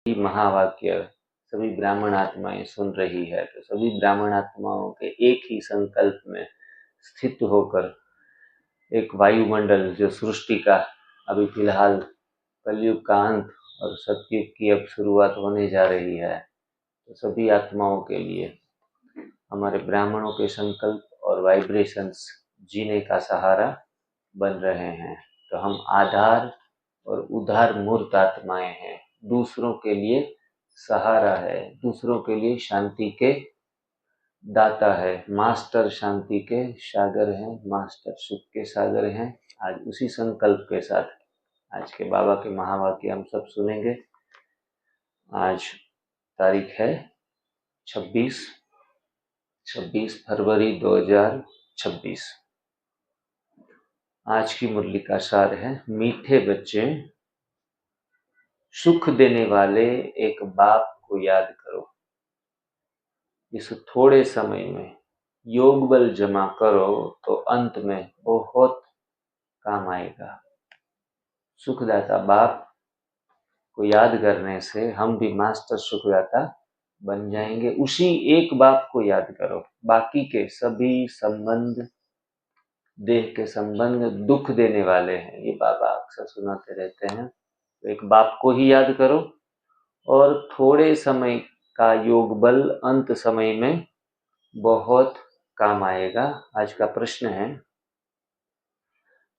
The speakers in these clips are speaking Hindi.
महावाक्य सभी ब्राह्मण आत्माएं सुन रही है, तो सभी ब्राह्मण आत्माओं के एक ही संकल्प में स्थित होकर एक वायुमंडल जो सृष्टि का अभी फिलहाल कलयुग का अंत और सतयुग की अब शुरुआत होने जा रही है, तो सभी आत्माओं के लिए हमारे ब्राह्मणों के संकल्प और वाइब्रेशंस जीने का सहारा बन रहे हैं। तो हम आधार और उधार मूर्त आत्माएं हैं, दूसरों के लिए सहारा है, दूसरों के लिए शांति के दाता है, मास्टर शांति के सागर हैं, मास्टर सुख के सागर हैं। आज उसी संकल्प के साथ आज के बाबा के महावाक्य हम सब सुनेंगे। आज तारीख है 26 फरवरी 2026। आज की मुरली का सार है, मीठे बच्चे सुख देने वाले एक बाप को याद करो। इस थोड़े समय में योग बल जमा करो तो अंत में बहुत काम आएगा। सुखदाता बाप को याद करने से हम भी मास्टर सुखदाता बन जाएंगे। उसी एक बाप को याद करो, बाकी के सभी संबंध, देह के संबंध दुख देने वाले हैं, ये बाबा अक्सर सुनाते रहते हैं। तो एक बाप को ही याद करो और थोड़े समय का योग बल अंत समय में बहुत काम आएगा। आज का प्रश्न है,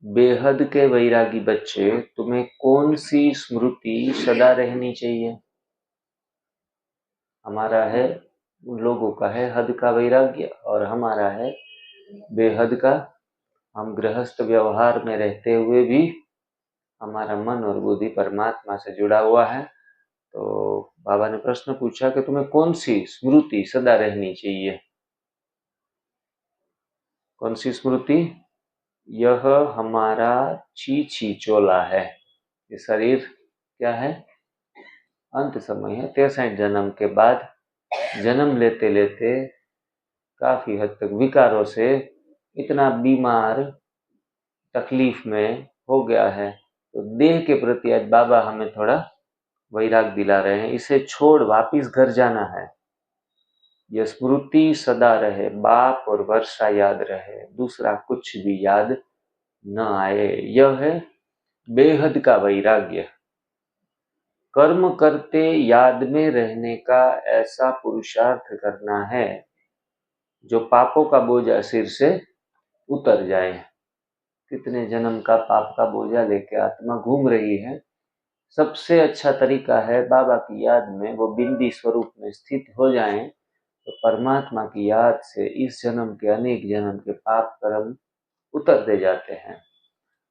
बेहद के वैरागी बच्चे तुम्हें कौन सी स्मृति सदा रहनी चाहिए? हमारा है, उन लोगों का है हद का वैराग्य और हमारा है बेहद का। हम गृहस्थ व्यवहार में रहते हुए भी हमारा मन और बुद्धि परमात्मा से जुड़ा हुआ है। तो बाबा ने प्रश्न पूछा कि तुम्हें कौन सी स्मृति सदा रहनी चाहिए? कौन सी स्मृति? यह हमारा छी चोला है। ये शरीर क्या है? अंत समय है। 63 जन्म के बाद जन्म लेते लेते काफी हद तक विकारों से इतना बीमार तकलीफ में हो गया है। तो देह के प्रति आज बाबा हमें थोड़ा वैराग दिला रहे हैं। इसे छोड़ वापिस घर जाना है। यह स्मृति सदा रहे, बाप और वर्षा याद रहे, दूसरा कुछ भी याद न आए। यह है बेहद का वैराग्य। कर्म करते याद में रहने का ऐसा पुरुषार्थ करना है जो पापों का बोझा सिर से उतर जाए। कितने जन्म का पाप का बोझा लेके आत्मा घूम रही है। सबसे अच्छा तरीका है बाबा की याद में वो बिंदी स्वरूप में स्थित हो जाएं, तो परमात्मा की याद से इस जन्म के अनेक जन्म के पाप कर्म उतर दे जाते हैं।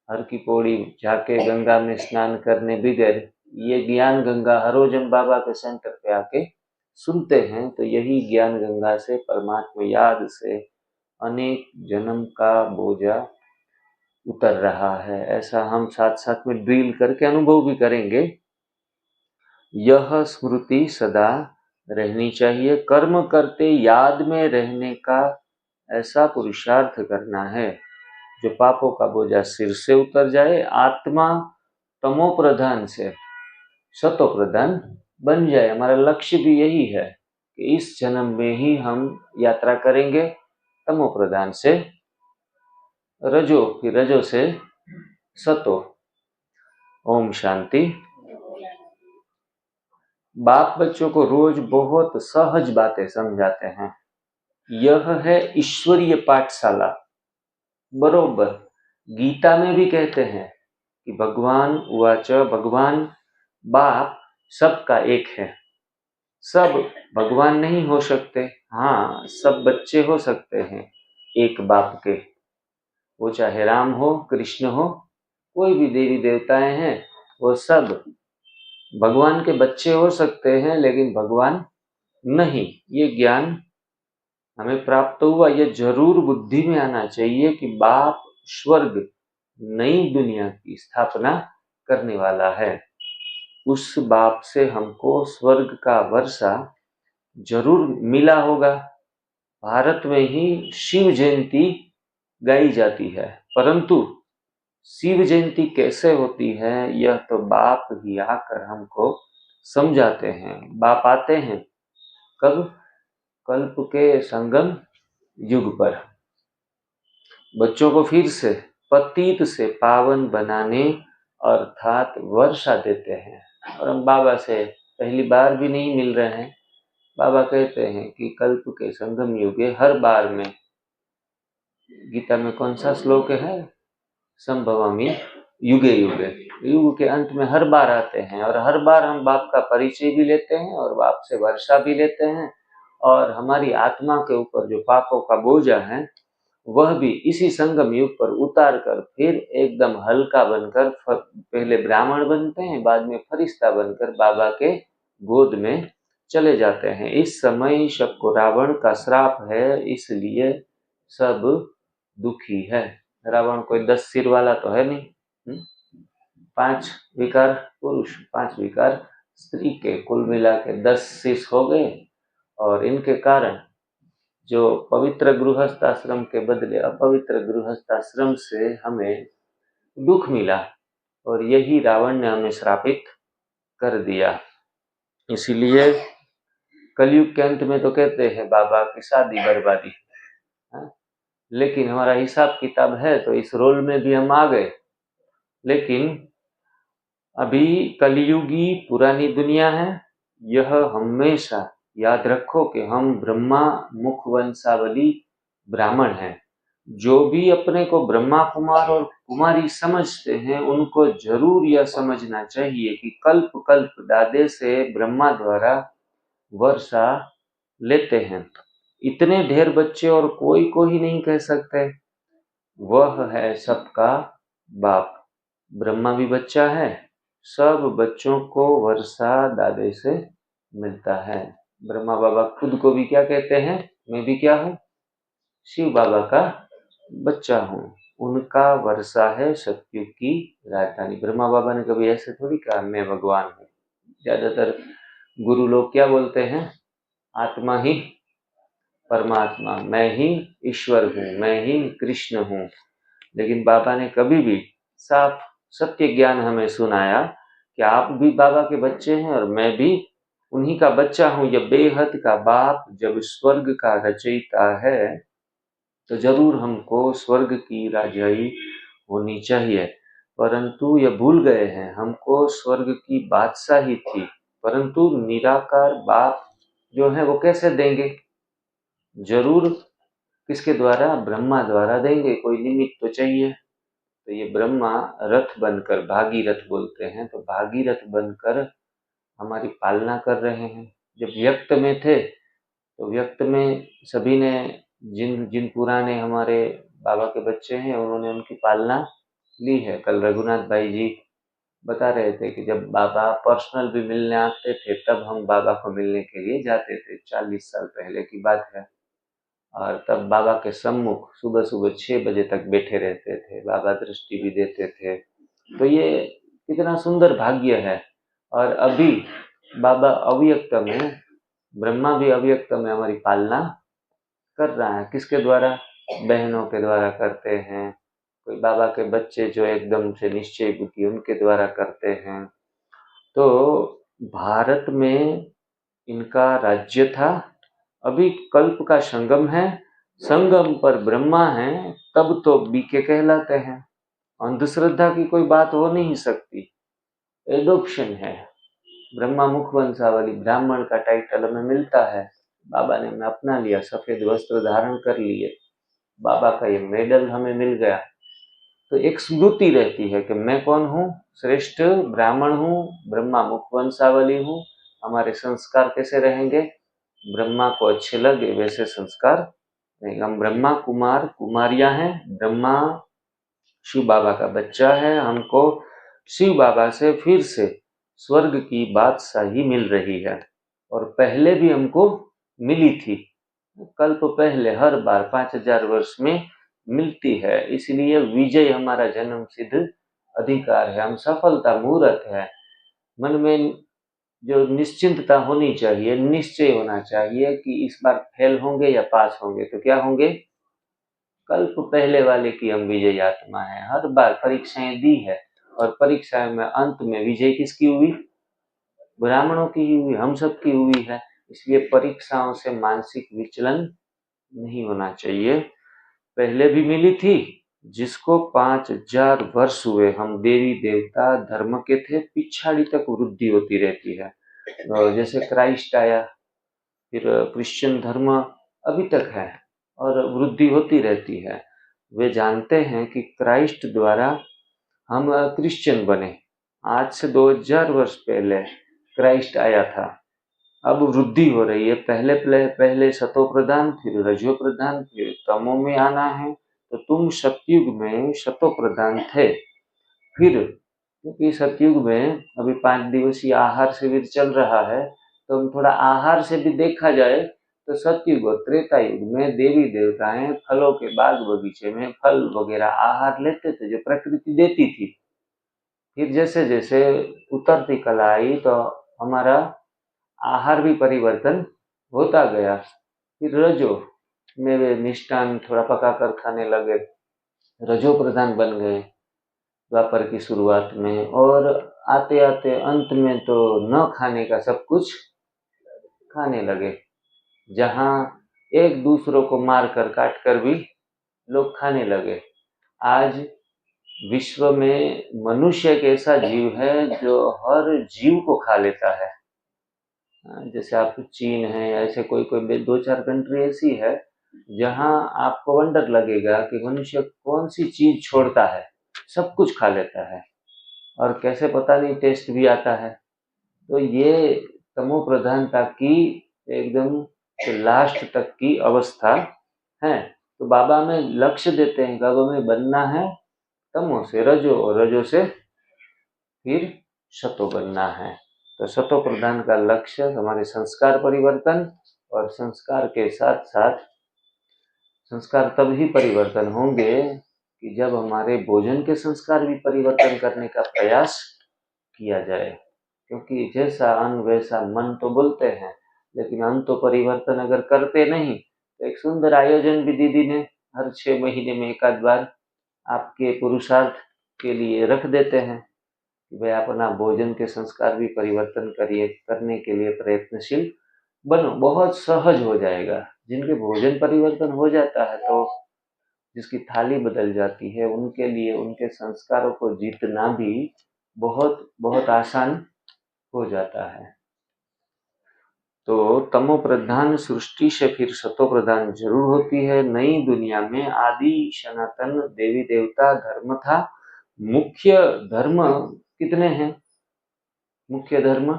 हर की पौड़ी जाके गंगा में स्नान करने बगैर ये ज्ञान गंगा हर रोज हम बाबा के सेंटर पे आके सुनते हैं, तो यही ज्ञान गंगा से, परमात्मा याद से अनेक जन्म का बोझा उतर रहा है। ऐसा हम साथ साथ में ड्रिल करके अनुभव भी करेंगे। यह स्मृति सदा रहनी चाहिए। कर्म करते याद में रहने का ऐसा पुरुषार्थ करना है जो पापों का बोझा सिर से उतर जाए, आत्मा तमो प्रधान से सतो प्रधान बन जाए। हमारा लक्ष्य भी यही है कि इस जन्म में ही हम यात्रा करेंगे तमो प्रधान से रजो, फिर रजो से सतो। ओम शांति। बाप बच्चों को रोज बहुत सहज बातें समझाते हैं। यह है ईश्वरीय पाठशाला। बरोबर गीता में भी कहते हैं कि भगवान उवाच, भगवान बाप सबका एक है। सब भगवान नहीं हो सकते, हाँ सब बच्चे हो सकते हैं एक बाप के। वो चाहे राम हो, कृष्ण हो, कोई भी देवी देवताएं हैं, वो सब भगवान के बच्चे हो सकते हैं लेकिन भगवान नहीं। ये ज्ञान हमें प्राप्त हुआ। ये जरूर बुद्धि में आना चाहिए कि बाप स्वर्ग, नई दुनिया की स्थापना करने वाला है। उस बाप से हमको स्वर्ग का वर्षा जरूर मिला होगा। भारत में ही शिव जयंती गाई जाती है, परंतु शिव जयंती कैसे होती है यह तो बाप ही आकर हमको समझाते हैं। बाप आते हैं कब? कल्प के संगम युग पर बच्चों को फिर से पतित से पावन बनाने अर्थात वर्षा देते हैं। और हम बाबा से पहली बार भी नहीं मिल रहे हैं। बाबा कहते हैं कि कल्प के संगम युगे हर बार में, गीता में कौन सा श्लोक है? संभवामि युगे युगे, युग के अंत में हर बार आते हैं और हर बार हम बाप का परिचय भी लेते हैं और बाप से वर्षा भी लेते हैं। और हमारी आत्मा के ऊपर जो पापों का बोझा है वह भी इसी संगम युग पर उतार कर फिर एकदम हल्का बनकर पहले ब्राह्मण बनते हैं, बाद में फरिश्ता बनकर बाबा के गोद में चले जाते हैं। इस समय सबको रावण का श्राप है, इसलिए सब दुखी है। रावण कोई 10 सिर वाला तो है नहीं। 5 विकार पुरुष, 5 विकार स्त्री के, कुल मिला के 10 शीश हो गए। और इनके कारण जो पवित्र गृहस्थाश्रम के बदले अपवित्र गृहस्थाश्रम से हमें दुख मिला और यही रावण ने हमें श्रापित कर दिया। इसीलिए कलयुग के अंत में तो कहते हैं बाबा की शादी बर्बादी, लेकिन हमारा हिसाब किताब है तो इस रोल में भी हम आ गए। लेकिन अभी कलयुगी पुरानी दुनिया है। यह हमेशा याद रखो कि हम ब्रह्मा मुख वंशावली ब्राह्मण हैं। जो भी अपने को ब्रह्मा कुमार और कुमारी समझते हैं उनको जरूर यह समझना चाहिए कि कल्प कल्प दादे से ब्रह्मा द्वारा वर्षा लेते हैं। इतने ढेर बच्चे और कोई को ही नहीं कह सकते। वह है सबका बाप। ब्रह्मा भी बच्चा है, सब बच्चों को वर्षा दादे से मिलता है। ब्रह्मा बाबा खुद को भी क्या कहते हैं? मैं भी क्या हूँ? शिव बाबा का बच्चा हूँ। उनका वर्षा है सतयुग की राजधानी। ब्रह्मा बाबा ने कभी ऐसे थोड़ी कहा मैं भगवान हूँ। ज्यादातर गुरु लोग क्या बोलते हैं? आत्मा ही परमात्मा, मैं ही ईश्वर हूँ, मैं ही कृष्ण हूँ। लेकिन बाबा ने कभी भी साफ सत्य ज्ञान हमें सुनाया कि आप भी बाबा के बच्चे हैं और मैं भी उन्हीं का बच्चा हूँ। यह बेहद का बाप जब स्वर्ग का रचयिता है तो जरूर हमको स्वर्ग की राजाई होनी चाहिए, परंतु यह भूल गए हैं हमको स्वर्ग की बादशाही थी। परंतु निराकार बाप जो है वो कैसे देंगे? जरूर किसके द्वारा? ब्रह्मा द्वारा देंगे। कोई निमित्त तो चाहिए। तो ये ब्रह्मा रथ बनकर, भागीरथ बोलते हैं, तो भागीरथ बनकर हमारी पालना कर रहे हैं। जब व्यक्त में थे तो व्यक्त में सभी ने, जिन जिन पुराने हमारे बाबा के बच्चे हैं उन्होंने उनकी पालना ली है। कल रघुनाथ भाई जी बता रहे थे कि जब बाबा पर्सनल भी मिलने आते थे तब हम बाबा को मिलने के लिए जाते थे। 40 साल पहले की बात है। और तब बाबा के सम्मुख सुबह सुबह 6 बजे तक बैठे रहते थे। बाबा दृष्टि भी देते थे। तो ये कितना सुंदर भाग्य है। और अभी बाबा अव्यक्त में, ब्रह्मा भी अव्यक्त में हमारी पालना कर रहा है। किसके द्वारा? बहनों के द्वारा करते हैं। कोई बाबा के बच्चे जो एकदम से निश्चय बुद्धि उनके द्वारा करते हैं। तो भारत में इनका राज्य था। अभी कल्प का संगम है, संगम पर ब्रह्मा है, तब तो बीके कहलाते हैं। अंधश्रद्धा की कोई बात हो नहीं सकती। एडॉप्शन है। ब्रह्मा मुख वंशावली ब्राह्मण का टाइटल हमें मिलता है। बाबा ने हमें अपना लिया, सफेद वस्त्र धारण कर लिए, बाबा का ये मेडल हमें मिल गया। तो एक स्मृति रहती है कि मैं कौन हूँ? श्रेष्ठ ब्राह्मण हूँ, ब्रह्मा मुख वंशावली हूँ। हमारे संस्कार कैसे रहेंगे? ब्रह्मा को अच्छे लगे वैसे संस्कार नहीं। हम ब्रह्मा कुमार कुमारियां हैं। ब्रह्मा शिव बाबा का बच्चा है। हमको शिव बाबा से फिर से स्वर्ग की बादशाही मिल रही है और पहले भी हमको मिली थी। कल्प पहले हर बार 5000 वर्ष में मिलती है। इसलिए विजय हमारा जन्म सिद्ध अधिकार है। हम सफलता मुहूर्त है। मन में जो निश्चिंतता होनी चाहिए, निश्चय होना चाहिए कि इस बार फेल होंगे या पास होंगे। तो क्या होंगे? कल्प पहले वाले की हम विजयी आत्मा है। हर बार परीक्षाएं दी है और परीक्षा में अंत में विजय किसकी हुई? ब्राह्मणों की ही हुई, हम सब की हुई है। इसलिए परीक्षाओं से मानसिक विचलन नहीं होना चाहिए। पहले भी मिली थी, जिसको 5000 वर्ष हुए, हम देवी देवता धर्म के थे, पिछाड़ी तक वृद्धि होती रहती है। जैसे क्राइस्ट आया, फिर क्रिश्चियन धर्म अभी तक है और वृद्धि होती रहती है। वे जानते हैं कि क्राइस्ट द्वारा हम क्रिश्चियन बने। आज से 2000 वर्ष पहले क्राइस्ट आया था। अब वृद्धि हो रही है। पहले सतो प्रधान, फिर रजो प्रधान, फिर तमो में आना है। तो तुम सतयुग में सतो प्रधान थे। फिर क्योंकि सतयुग में अभी 5 दिवसीय आहार शिविर चल रहा है, तो हम थोड़ा आहार से भी देखा जाए तो सतयुग और त्रेता युग में देवी देवताएं फलों के बाग बगीचे में फल वगैरह आहार लेते थे, जो प्रकृति देती थी। फिर जैसे जैसे उतरती कला आई तो हमारा आहार भी परिवर्तन होता गया। फिर रजो में वे मिष्टान थोड़ा पकाकर खाने लगे, रजो प्रधान बन गए द्वापर की शुरुआत में, और आते आते अंत में तो न खाने का सब कुछ खाने लगे। जहाँ एक दूसरों को मार कर काट कर भी लोग खाने लगे। आज विश्व में मनुष्य एक ऐसा जीव है जो हर जीव को खा लेता है। जैसे आप चीन है, ऐसे कोई कोई 2-4 कंट्री ऐसी है जहाँ आपको वंडर लगेगा कि मनुष्य कौन सी चीज छोड़ता है, सब कुछ खा लेता है और कैसे पता नहीं टेस्ट भी आता है। तो ये तमो प्रधानता की एकदम लास्ट तक की अवस्था है। तो बाबा हमें लक्ष्य देते हैं कि अब हमें बनना है तमो से रजो और रजो से फिर सतो बनना है। तो सतो प्रधान का लक्ष्य हमारे संस्कार परिवर्तन, और संस्कार के साथ साथ संस्कार तभी परिवर्तन होंगे कि जब हमारे भोजन के संस्कार भी परिवर्तन करने का प्रयास किया जाए। क्योंकि जैसा अन्न वैसा मन तो बोलते हैं, लेकिन अन्न तो परिवर्तन अगर करते नहीं तो एक सुंदर आयोजन भी दीदी ने हर 6 महीने में एक आध बार आपके पुरुषार्थ के लिए रख देते हैं कि भाई अपना भोजन के संस्कार भी परिवर्तन करिए, करने के लिए प्रयत्नशील बनो। बहुत सहज हो जाएगा। जिनके भोजन परिवर्तन हो जाता है, तो जिसकी थाली बदल जाती है, उनके लिए उनके संस्कारों को जीतना भी बहुत बहुत आसान हो जाता है। तो तमो प्रधान सृष्टि से फिर सतो प्रधान जरूर होती है। नई दुनिया में आदि सनातन देवी देवता धर्म था। मुख्य धर्म कितने हैं? मुख्य धर्म,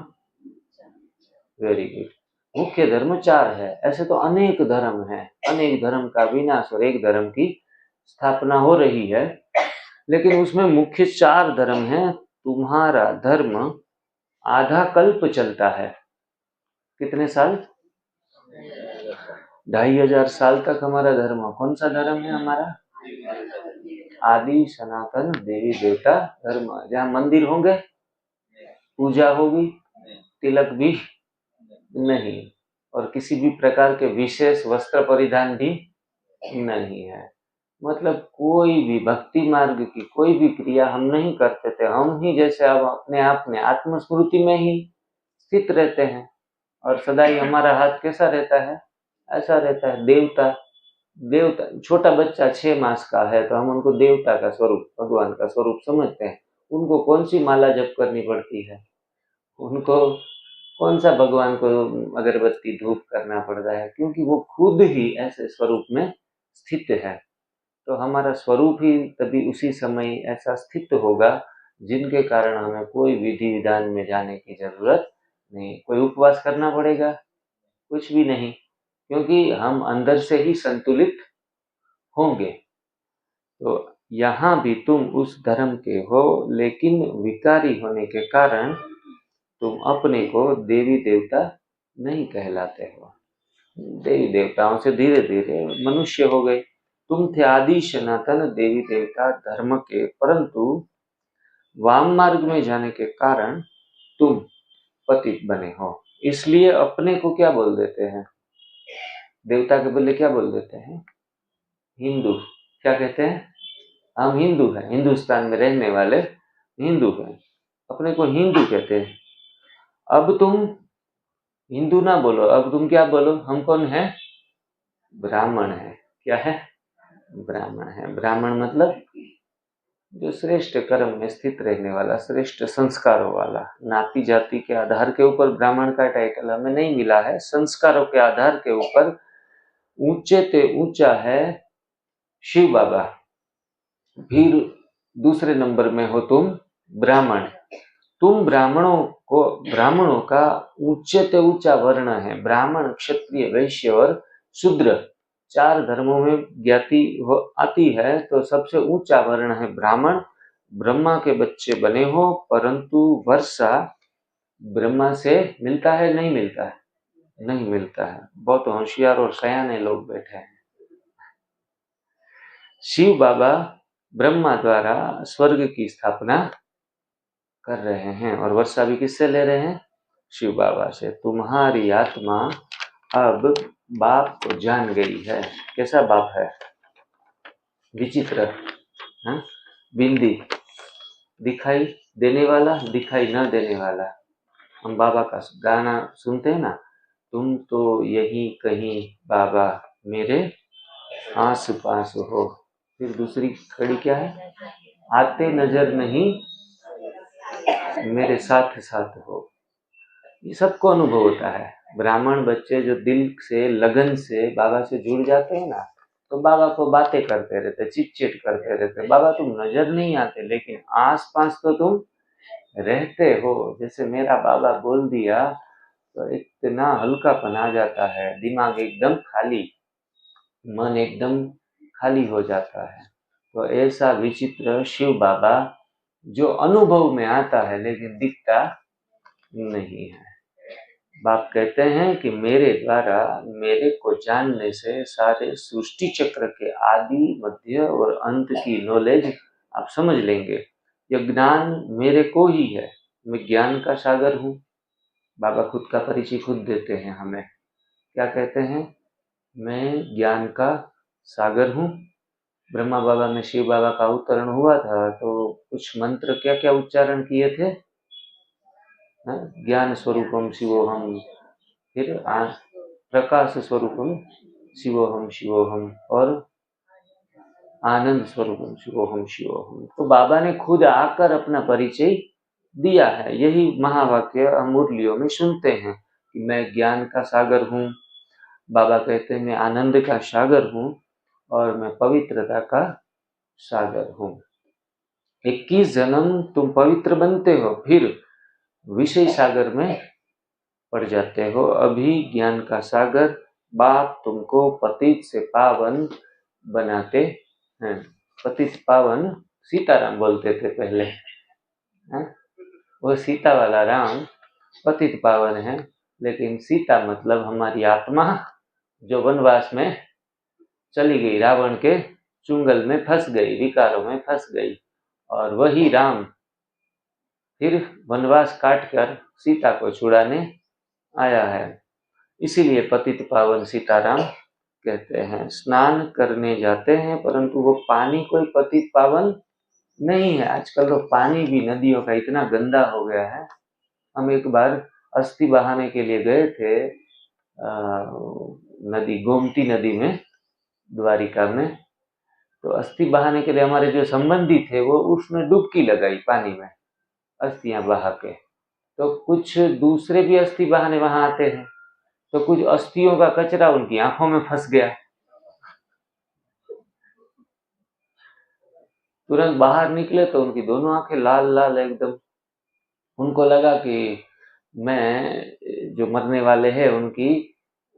वेरी गुड, मुख्य धर्म 4 है। ऐसे तो अनेक धर्म है, अनेक धर्म का विनाश और एक धर्म की स्थापना हो रही है, लेकिन उसमें मुख्य 4 धर्म है। तुम्हारा धर्म आधा कल्प चलता है। कितने साल? 2500 साल तक हमारा धर्म। कौन सा धर्म है हमारा? आदि सनातन देवी देवता धर्म। जहाँ मंदिर होंगे, पूजा होगी, तिलक भी नहीं, और किसी भी प्रकार के विशेष वस्त्र परिधान भी नहीं है। मतलब कोई भी भक्ति मार्ग की कोई भी क्रिया हम नहीं करते थे। हम ही जैसे अब अपने आप में आत्मस्मृति में ही स्थित रहते हैं, और सदा ही हमारा हाथ कैसा रहता है? ऐसा रहता है। देवता देवता छोटा बच्चा 6 मास का है तो हम उनको देवता का स्वरूप, भगवान का स्वरूप समझते हैं। उनको कौन सी माला जप करनी पड़ती है? उनको कौन सा भगवान को अगरबत्ती धूप करना पड़ता है? क्योंकि वो खुद ही ऐसे स्वरूप में स्थित है। तो हमारा स्वरूप ही तभी उसी समय ऐसा स्थित होगा जिनके कारण हमें कोई विधि विधान में जाने की जरूरत नहीं। कोई उपवास करना पड़ेगा? कुछ भी नहीं, क्योंकि हम अंदर से ही संतुलित होंगे। तो यहाँ भी तुम उस धर्म के हो, लेकिन विकारी होने के कारण तुम अपने को देवी देवता नहीं कहलाते हो। देवी देवताओं से धीरे धीरे मनुष्य हो गए। तुम थे आदि सनातन देवी देवता धर्म के, परंतु वाम मार्ग में जाने के कारण तुम पतित बने हो। इसलिए अपने को क्या बोल देते हैं? देवता के बदले क्या बोल देते हैं? हिंदू। क्या कहते हैं? हम हिंदू हैं, हिंदुस्तान में रहने वाले हिंदू हैं, अपने को हिंदू कहते हैं। अब तुम हिंदू ना बोलो, अब तुम क्या बोलो, हम कौन है? ब्राह्मण है। क्या है? ब्राह्मण है। ब्राह्मण मतलब जो श्रेष्ठ कर्म में स्थित रहने वाला, श्रेष्ठ संस्कारों वाला। नाती जाति के आधार के ऊपर ब्राह्मण का टाइटल हमें नहीं मिला है, संस्कारों के आधार के ऊपर ऊंचे ते ऊंचा है शिव बाबा। फिर दूसरे नंबर में हो तुम ब्राह्मण। तुम ब्राह्मणों का ऊंचे ते ऊंचा वर्ण है। ब्राह्मण, क्षत्रिय, वैश्य और शूद्र, 4 धर्मों में ज्ञाति आती है, तो सबसे ऊंचा वर्ण है ब्राह्मण। ब्रह्मा के बच्चे बने हो, परंतु वर्षा ब्रह्मा से मिलता है नहीं मिलता है? नहीं मिलता है। बहुत होशियार और सयाने लोग बैठे हैं। शिव बाबा ब्रह्मा द्वारा स्वर्ग की स्थापना कर रहे हैं, और वर्षा भी किससे ले रहे हैं? शिव बाबा से। तुम्हारी आत्मा अब बाप को जान गई है। कैसा बाप है? विचित्र, हाँ? बिंदी, दिखाई देने वाला, दिखाई न देने वाला। हम बाबा का गाना सुनते हैं ना, तुम तो यहीं कहीं बाबा मेरे आस पास हो। फिर दूसरी कड़ी क्या है? आते नजर नहीं मेरे साथ साथ हो। ये सबको अनुभव होता है। ब्राह्मण बच्चे जो दिल से, लगन से बाबा से जुड़ जाते हैं ना, तो बाबा को बातें करते रहते, चिट करते रहते। बाबा तुम नजर नहीं आते, लेकिन आस पास तो तुम रहते हो। जैसे मेरा बाबा बोल दिया तो इतना हल्कापन आ जाता है, दिमाग एकदम खाली, मन एकदम खाली हो जाता है। तो ऐसा विचित्र शिव बाबा जो अनुभव में आता है लेकिन दिखता नहीं है। बाप कहते हैं कि मेरे द्वारा, मेरे को जानने से सारे सृष्टि चक्र के आदि, मध्य और अंत की नॉलेज आप समझ लेंगे। यह ज्ञान मेरे को ही है। मैं ज्ञान का सागर हूँ। बाबा खुद का परिचय खुद देते हैं हमें। क्या कहते हैं? मैं ज्ञान का सागर हूँ। ब्रह्मा बाबा में शिव बाबा का अवतरण हुआ था, तो कुछ मंत्र क्या क्या उच्चारण किए थे? ज्ञान स्वरूपम शिवोहम, फिर प्रकाश स्वरूपम शिवोहम शिवोहम, और आनंद स्वरूपम शिवोहम शिवोहम। तो बाबा ने खुद आकर अपना परिचय दिया है। यही महावाक्य हम मुरलियों में सुनते हैं कि मैं ज्ञान का सागर हूँ। बाबा कहते हैं मैं आनंद का सागर हूँ और मैं पवित्रता का सागर हूँ। 21 जन्म तुम पवित्र बनते हो, फिर विषय सागर में पड़ जाते हो। अभी ज्ञान का सागर बाप तुमको पतित से पावन बनाते हैं। पतित पावन सीताराम बोलते थे पहले, है? वो सीता वाला राम पतित पावन है, लेकिन सीता मतलब हमारी आत्मा जो वनवास में चली गई, रावण के चुंगल में फंस गई, विकारों में फंस गई, और वही राम फिर वनवास काटकर सीता को छुड़ाने आया है। इसीलिए पतित पावन सीताराम कहते हैं। स्नान करने जाते हैं, परंतु वो पानी कोई पतित पावन नहीं है। आजकल तो पानी भी नदियों का इतना गंदा हो गया है। हम एक बार अस्थि बहाने के लिए गए थे नदी, गोमती नदी में, द्वारिका में। तो अस्थि बहाने के लिए हमारे जो संबंधी थे वो उसमें डुबकी लगाई पानी में, अस्थियां बहा के। तो कुछ दूसरे भी अस्थि बहाने वहां आते हैं, तो कुछ अस्थियों का कचरा उनकी आंखों में फंस गया। तुरंत बाहर निकले तो उनकी दोनों आंखें लाल लाल एकदम। उनको लगा कि मैं जो मरने वाले हैं उनकी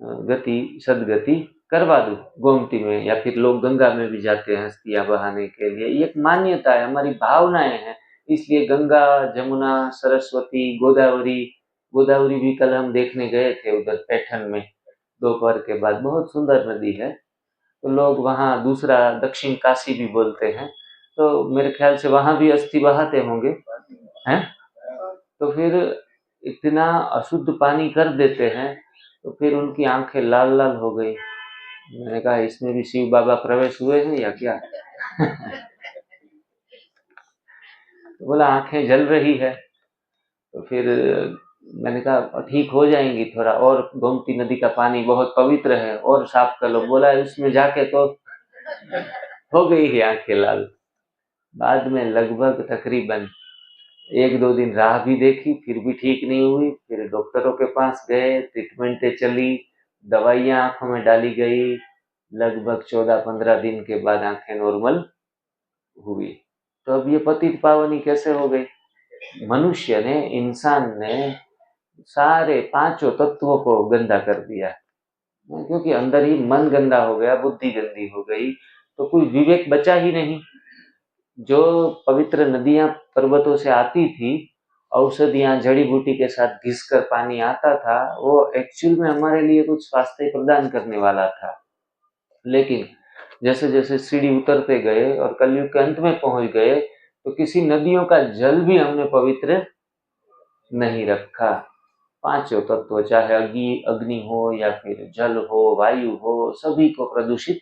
गति, सदगति करवा दूं गोमती में, या फिर लोग गंगा में भी जाते हैं अस्थियां बहाने के लिए। ये एक मान्यता है, हमारी भावनाएं हैं। इसलिए गंगा, जमुना, सरस्वती, गोदावरी, गोदावरी भी कल हम देखने गए थे उधर पैठन में दोपहर के बाद। बहुत सुंदर नदी है। तो लोग वहाँ, दूसरा दक्षिण काशी भी बोलते हैं, तो मेरे ख्याल से वहां भी अस्थि बहाते होंगे, हैं? तो फिर इतना अशुद्ध पानी कर देते हैं, तो फिर उनकी आंखें लाल लाल हो गई। मैंने कहा इसमें भी शिव बाबा प्रवेश हुए हैं या क्या? तो बोला आंखें जल रही है। तो फिर मैंने कहा ठीक हो जाएंगी, थोड़ा और गोमती नदी का पानी बहुत पवित्र है और साफ कर लो। बोला उसमें जाके तो हो गई ही आंखें लाल। बाद में लगभग तकरीबन 1-2 दिन राह भी देखी, फिर भी ठीक नहीं हुई। फिर डॉक्टरों के पास गए, ट्रीटमेंटें चली, दवाइयाँ आँखों में डाली गई। लगभग 14-15 दिन के बाद आँखें नॉर्मल हुई। तो अब ये पतित पावनी कैसे हो गई? मनुष्य ने, इंसान ने सारे पांचों तत्वों को गंदा कर दिया, क्योंकि अंदर ही मन गंदा हो गया, बुद्धि गंदी हो गई, तो कोई विवेक बचा ही नहीं। जो पवित्र नदियां पर्वतों से आती थी, औषधियां जड़ी बूटी के साथ घिसकर पानी आता था, वो एक्चुअल में हमारे लिए कुछ स्वास्थ्य प्रदान करने वाला था। लेकिन जैसे जैसे सीढ़ी उतरते गए और कलयुग के अंत में पहुंच गए, तो किसी नदियों का जल भी हमने पवित्र नहीं रखा। पांचों तत्व, चाहे अग्नि हो या फिर जल हो, वायु हो, सभी को प्रदूषित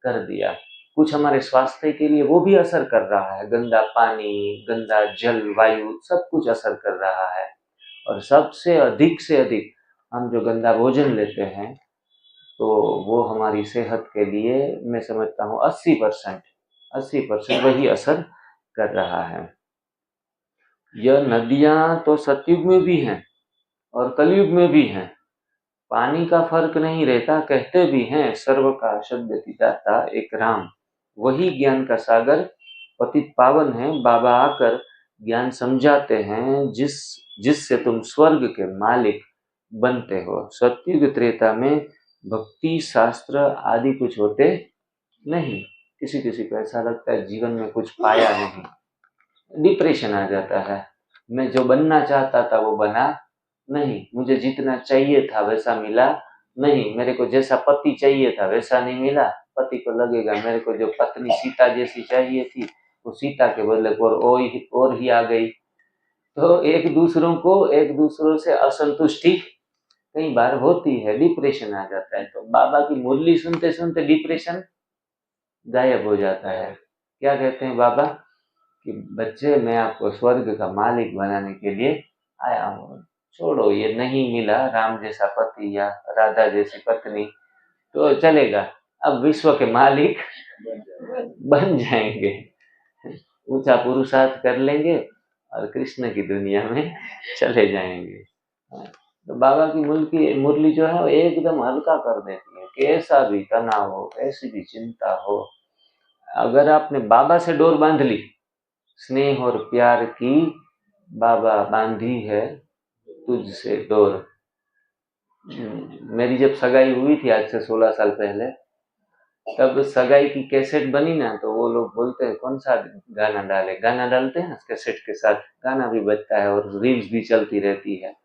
कर दिया। कुछ हमारे स्वास्थ्य के लिए वो भी असर कर रहा है, गंदा पानी, गंदा जल, वायु, सब कुछ असर कर रहा है। और सबसे अधिक से अधिक हम जो गंदा भोजन लेते हैं, तो वो हमारी सेहत के लिए, मैं समझता हूँ 80% वही असर कर रहा है। यह नदियां तो सतयुग में भी हैं और कलयुग में भी हैं, पानी का फर्क नहीं रहता। कहते भी हैं सर्व का शब्द दाता एक राम, वही ज्ञान का सागर पतित पावन है। बाबा आकर ज्ञान समझाते हैं, जिससे तुम स्वर्ग के मालिक बनते हो। सतयुग त्रेता में भक्ति शास्त्र आदि कुछ होते नहीं। किसी किसी को ऐसा लगता है जीवन में कुछ पाया नहीं, डिप्रेशन आ जाता है। मैं जो बनना चाहता था वो बना नहीं, मुझे जितना चाहिए था वैसा मिला नहीं, मेरे को जैसा पति चाहिए था वैसा नहीं मिला। पति को लगेगा मेरे को जो पत्नी सीता जैसी चाहिए थी, वो सीता के बदले और ही आ गई। तो एक दूसरों से असंतुष्टि कई बार होती है, डिप्रेशन आ जाता है। तो बाबा की मुरली सुनते सुनते डिप्रेशन गायब हो जाता है। क्या कहते हैं बाबा कि बच्चे, मैं आपको स्वर्ग का मालिक बनाने के लिए आया हूँ। छोड़ो, ये नहीं मिला राम जैसा पति या राधा जैसी पत्नी तो चलेगा, अब विश्व के मालिक बन जाएंगे, ऊंचा पुरुषार्थ कर लेंगे और कृष्ण की दुनिया में चले जाएंगे। तो बाबा की मुरली जो है वो एकदम हल्का कर देती है। कैसा भी तनाव हो, कैसी भी चिंता हो, अगर आपने बाबा से डोर बांध ली, स्नेह और प्यार की बाबा बांधी है तुझसे डोर। मेरी जब सगाई हुई थी आज से 16 साल पहले, तब सगाई की कैसेट बनी ना, तो वो लोग बोलते हैं कौन सा गाना डाले, गाना डालते हैं ना कैसेट के साथ, गाना भी बजता है और रील्स भी चलती रहती है।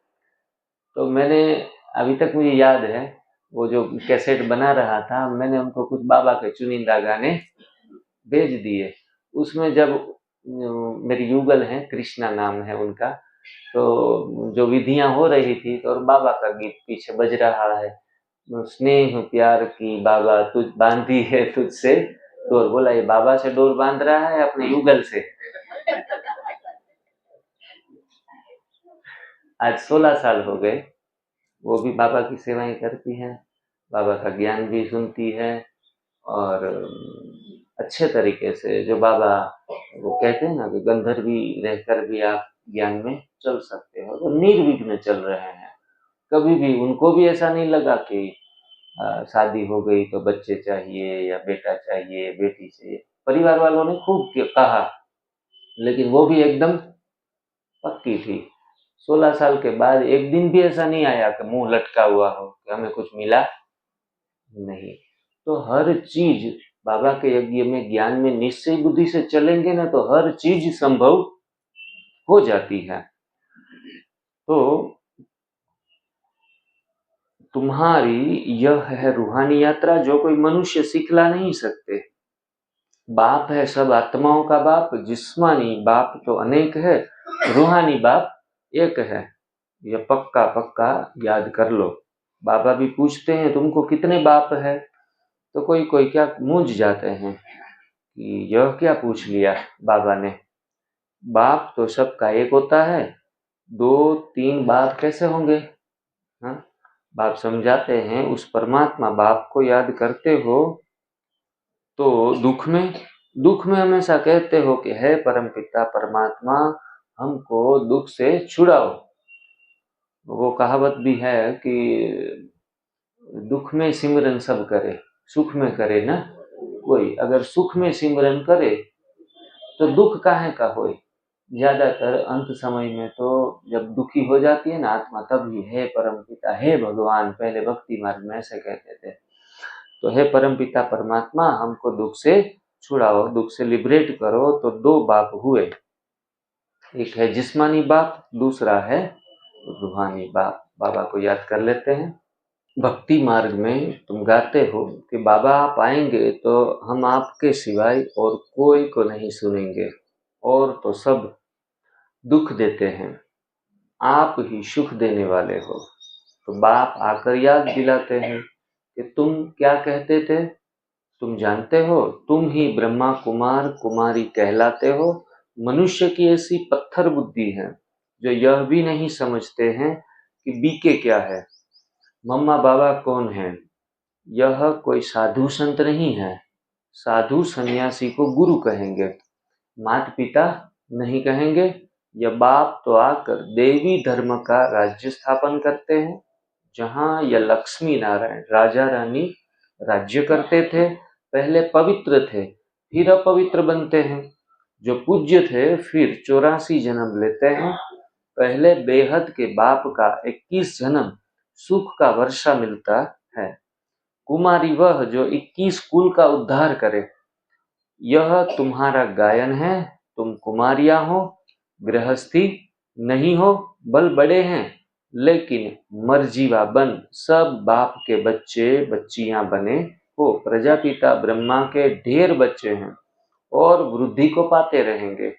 तो मैंने, अभी तक मुझे याद है, वो जो कैसेट बना रहा था, मैंने उनको कुछ बाबा के चुनिंदा गाने भेज दिए। उसमें जब मेरी युगल है, कृष्णा नाम है उनका, तो जो विधियां हो रही थी तो और बाबा का गीत पीछे बज रहा है, स्नेह प्यार की बाबा तुझ बांधी है तुझसे डोर। बोला ये बाबा से डोर बांध रहा है अपने युगल से। आज 16 साल हो गए, वो भी बाबा की सेवाएं करती हैं, बाबा का ज्ञान भी सुनती है, और अच्छे तरीके से, जो बाबा वो कहते हैं ना कि गंधर्वी रहकर भी आप ज्ञान में चल सकते हो, तो निर्विघ्न चल रहे हैं। कभी भी उनको भी ऐसा नहीं लगा कि शादी हो गई तो बच्चे चाहिए या बेटा चाहिए, बेटी चाहिए। परिवार वालों ने खूब कहा, लेकिन वो भी एकदम पक्की थी। 16 साल के बाद एक दिन भी ऐसा नहीं आया कि मुंह लटका हुआ हो कि हमें कुछ मिला नहीं। तो हर चीज बाबा के यज्ञ में, ज्ञान में निश्चय बुद्धि से चलेंगे ना, तो हर चीज संभव हो जाती है। तो तुम्हारी यह है रूहानी यात्रा, जो कोई मनुष्य सिखला नहीं सकते। बाप है सब आत्माओं का बाप, जिस्मानी बाप तो अनेक है, रूहानी बाप एक है। यह पक्का पक्का याद कर लो। बाबा भी पूछते हैं तुमको कितने बाप है, तो कोई कोई क्या मूंझ जाते हैं कि यह क्या पूछ लिया बाबा ने। बाप तो सबका एक होता है, 2-3 बाप कैसे होंगे? हाँ, बाप समझाते हैं उस परमात्मा बाप को याद करते हो तो दुख में हमेशा कहते हो कि हे परमपिता परमात्मा हमको दुख से छुड़ाओ। वो कहावत भी है कि दुख में सिमरन सब करे, सुख में करे ना कोई। अगर सुख में सिमरन करे तो दुख काहे का होए। ज्यादातर अंत समय में तो जब दुखी हो जाती है ना आत्मा, तभी हे परमपिता हे भगवान, पहले भक्ति मार्ग में ऐसे कहते थे। तो हे परमपिता परमात्मा हमको दुख से छुड़ाओ, दुख से लिबरेट करो। तो 2 बाप हुए, एक है जिस्मानी बाप, दूसरा है रूहानी बाप। बाबा को याद कर लेते हैं। भक्ति मार्ग में तुम गाते हो कि बाबा आप आएंगे तो हम आपके सिवाय और कोई को नहीं सुनेंगे, और तो सब दुख देते हैं, आप ही सुख देने वाले हो। तो बाप आकर याद दिलाते हैं कि तुम क्या कहते थे, तुम जानते हो तुम ही ब्रह्मा कुमार कुमारी कहलाते हो। मनुष्य की ऐसी पत्थर बुद्धि है जो यह भी नहीं समझते हैं कि बीके क्या है, मम्मा बाबा कौन है। यह कोई साधु संत नहीं है। साधु सन्यासी को गुरु कहेंगे, माता पिता नहीं कहेंगे। यह बाप तो आकर देवी धर्म का राज्य स्थापन करते हैं, जहाँ यह लक्ष्मी नारायण राजा रानी राज्य करते थे। पहले पवित्र थे फिर अपवित्र बनते हैं, जो पूज्य थे फिर 84 जन्म लेते हैं। पहले बेहद के बाप का 21 जन्म सुख का वर्षा मिलता है। कुमारी वह जो 21 कुल का उद्धार करे। यह तुम्हारा गायन है, तुम कुमारियां हो, गृहस्थी नहीं हो, बल बड़े हैं लेकिन मर्जीवा बन सब बाप के बच्चे बच्चियां बने हो। प्रजापिता ब्रह्मा के ढेर बच्चे हैं और वृद्धि को पाते रहेंगे,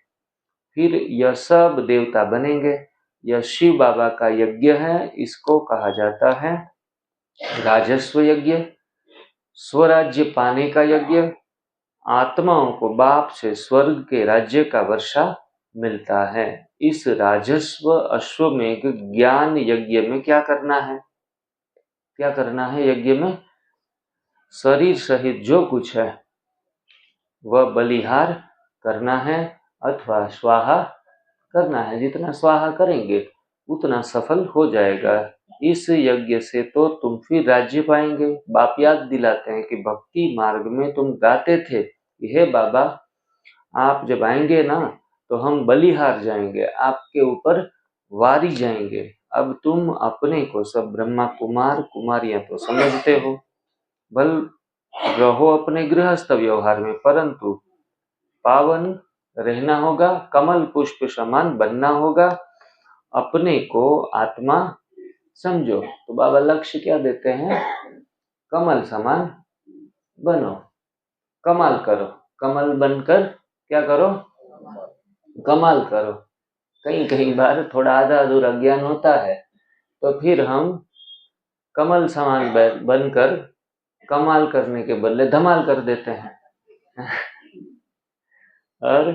फिर यह सब देवता बनेंगे। यह शिव बाबा का यज्ञ है, इसको कहा जाता है राजस्व यज्ञ, स्वराज्य पाने का यज्ञ। आत्माओं को बाप से स्वर्ग के राज्य का वर्षा मिलता है। इस राजस्व अश्वमेघ ज्ञान यज्ञ में क्या करना है? क्या करना है यज्ञ में? शरीर सहित जो कुछ है वह बलिहार करना है अथवा स्वाहा करना है। जितना स्वाहा करेंगे उतना सफल हो जाएगा। इस यज्ञ से तो तुम फिर राज्य पाएंगे। बाप याद दिलाते हैं कि भक्ति मार्ग में तुम गाते थे, हे बाबा आप जब आएंगे ना तो हम बलिहार जाएंगे, आपके ऊपर वारी जाएंगे। अब तुम अपने को सब ब्रह्मा कुमार कुमारियां तो समझते हो, बल रहो अपने गृहस्थ व्यवहार में, परंतु पावन रहना होगा, कमल पुष्प समान बनना होगा, अपने को आत्मा समझो। तो बाबा लक्ष्य क्या देते हैं? कमल समान बनो, कमाल करो। कमल बनकर क्या करो? कमाल करो। कई बार थोड़ा आधा अधूरा ज्ञान होता है तो फिर हम कमल समान बनकर कमाल करने के बदले धमाल कर देते हैं और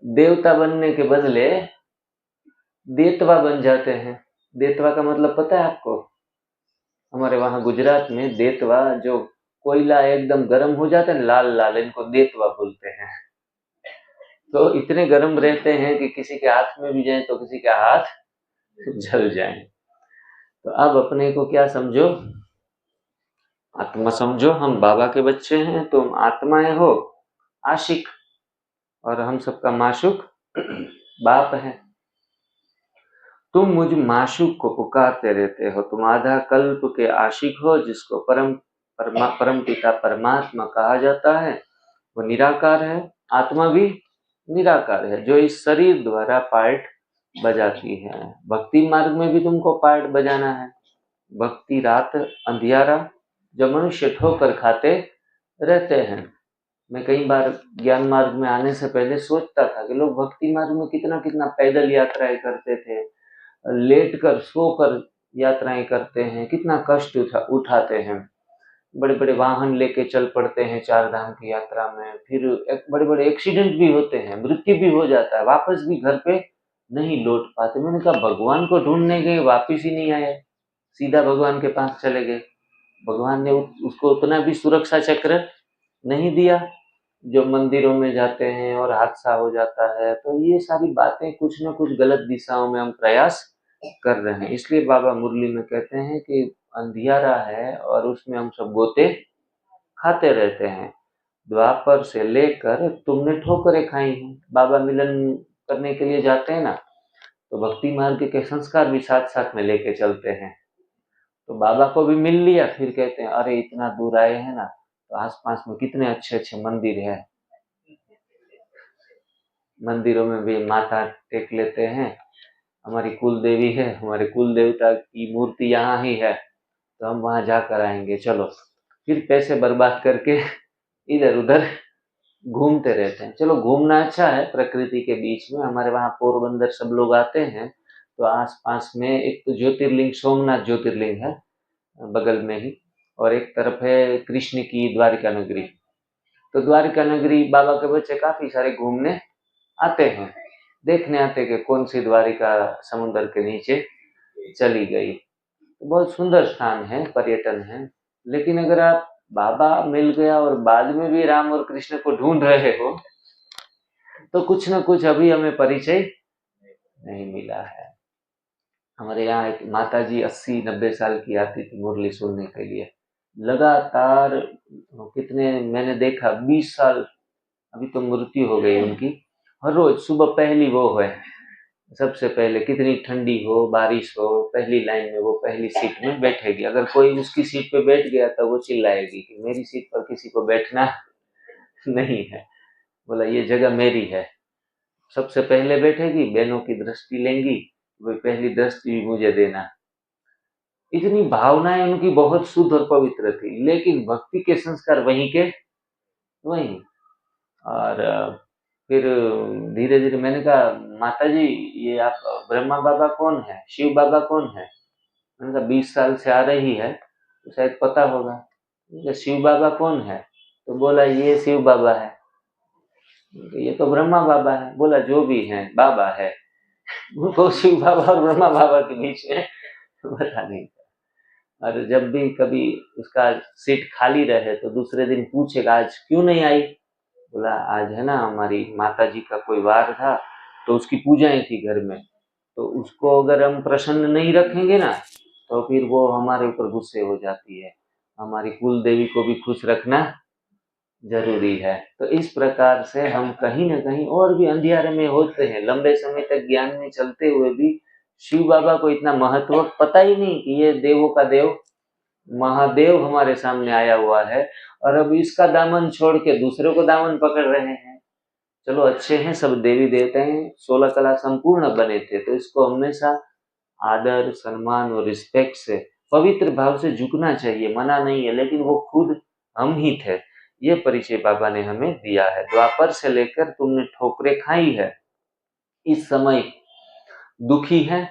देवता बनने के बदले देतवा बन जाते हैं। देतवा का मतलब पता है आपको? हमारे वहां गुजरात में देतवा, जो कोयला एकदम गर्म हो जाता है लाल लाल, इनको देतवा बोलते हैं। तो इतने गर्म रहते हैं कि किसी के हाथ में भी जाए तो किसी का हाथ जल जाए। तो अब अपने को क्या समझो? आत्मा समझो। हम बाबा के बच्चे हैं, तुम आत्माएं हो आशिक, और हम सबका माशुक बाप है। तुम मुझ माशुक को पुकारते रहते हो। तुम आधा कल्प के आशिक हो, जिसको परम पिता परमात्मा कहा जाता है। वो निराकार है, आत्मा भी निराकार है, जो इस शरीर द्वारा पार्ट बजाती है। भक्ति मार्ग में भी तुमको पार्ट बजाना है। भक्ति रात अंधियारा, जब मनुष्य ठोकर खाते रहते हैं। मैं कई बार ज्ञान मार्ग में आने से पहले सोचता था कि लोग भक्ति मार्ग में कितना कितना पैदल यात्राएं करते थे, लेट कर सोकर यात्राएं करते हैं, कितना कष्ट उठाते हैं, बड़े बड़े वाहन लेके चल पड़ते हैं 4 धाम की यात्रा में। फिर बड़े बड़े एक्सीडेंट भी होते हैं, मृत्यु भी हो जाता है, वापस भी घर पे नहीं लौट पाते। मैंने कहा भगवान को ढूंढने गए, वापिस ही नहीं आए, सीधा भगवान के पास चले गए। भगवान ने उसको उतना भी सुरक्षा चक्र नहीं दिया। जो मंदिरों में जाते हैं और हादसा हो जाता है, तो ये सारी बातें कुछ न कुछ गलत दिशाओं में हम प्रयास कर रहे हैं। इसलिए बाबा मुरली में कहते हैं कि अंधियारा है और उसमें हम सब गोते खाते रहते हैं। द्वापर से लेकर तुमने ठोकरें खाई हैं। बाबा मिलन करने के लिए जाते हैं ना, तो भक्ति मार्ग के संस्कार भी साथ साथ में लेके चलते हैं। तो बाबा को भी मिल लिया, फिर कहते हैं अरे इतना दूर आए हैं ना, तो आसपास में कितने अच्छे अच्छे मंदिर है, मंदिरों में भी माथा टेक लेते हैं। हमारी कुल देवी है, हमारे कुल देवता की मूर्ति यहाँ ही है, तो हम वहां जाकर आएंगे, चलो। फिर पैसे बर्बाद करके इधर उधर घूमते रहते हैं। चलो घूमना अच्छा है प्रकृति के बीच में। हमारे वहाँ पोरबंदर सब लोग आते हैं, तो आसपास में एक तो ज्योतिर्लिंग सोमनाथ ज्योतिर्लिंग है बगल में ही, और एक तरफ है कृष्ण की द्वारिका नगरी। तो द्वारिका नगरी बाबा के बच्चे काफी सारे घूमने आते हैं, देखने आते कि कौन सी द्वारिका समुद्र के नीचे चली गई। तो बहुत सुंदर स्थान है, पर्यटन है। लेकिन अगर आप बाबा मिल गया और बाद में भी राम और कृष्ण को ढूंढ रहे हो, तो कुछ न कुछ अभी हमें परिचय नहीं मिला है। हमारे यहाँ एक माता जी 80-90 साल की आती थी मुरली सुनने के लिए, लगातार कितने मैंने देखा 20 साल, अभी तो मृत्यु हो गई उनकी। हर रोज सुबह पहली वो है, सबसे पहले कितनी ठंडी हो बारिश हो, पहली लाइन में वो पहली सीट में बैठेगी। अगर कोई उसकी सीट पे बैठ गया तो वो चिल्लाएगी कि मेरी सीट पर किसी को बैठना नहीं है, बोला ये जगह मेरी है। सबसे पहले बैठेगी, बहनों की दृष्टि लेंगी, वो पहली दृष्टि भी मुझे देना। इतनी भावनाएं उनकी बहुत शुद्ध और पवित्र थी, लेकिन भक्ति के संस्कार वहीं के वहीं। और फिर धीरे धीरे मैंने कहा माता जी ये आप ब्रह्मा बाबा कौन है, शिव बाबा कौन है? मैंने कहा 20 साल से आ रही है तो शायद पता होगा। शिव बाबा कौन है? तो बोला ये शिव बाबा है। ये तो ब्रह्मा बाबा है। बोला जो भी है बाबा है। उनको शिव बाबा और ब्रह्मा बाबा के बीच में पता नहीं। और जब भी कभी उसका सीट खाली रहे तो दूसरे दिन पूछेगा आज क्यों नहीं आई? बोला आज है ना हमारी माता जी का कोई वार था, तो उसकी पूजाएं थी घर में, तो उसको अगर हम प्रसन्न नहीं रखेंगे ना, तो फिर वो हमारे ऊपर गुस्से हो जाती है। हमारी कुल देवी को भी खुश रखना जरूरी है। तो इस प्रकार से हम कहीं न कहीं और भी अंधियारे में होते हैं। लंबे समय तक ज्ञान में चलते हुए भी शिव बाबा को इतना महत्व पता ही नहीं कि ये देवों का देव महादेव हमारे सामने आया हुआ है, और अब इसका दामन छोड़ के दूसरे को दामन पकड़ रहे हैं। चलो अच्छे हैं, सब देवी देवता हैं, 16 कला संपूर्ण बने थे, तो इसको हमेशा आदर सम्मान और रिस्पेक्ट से पवित्र भाव से झुकना चाहिए, मना नहीं है, लेकिन वो खुद हम ही थे। ये परिचय बाबा ने हमें दिया है। द्वापर से लेकर तुमने ठोकरें खाई है, इस समय दुखी है,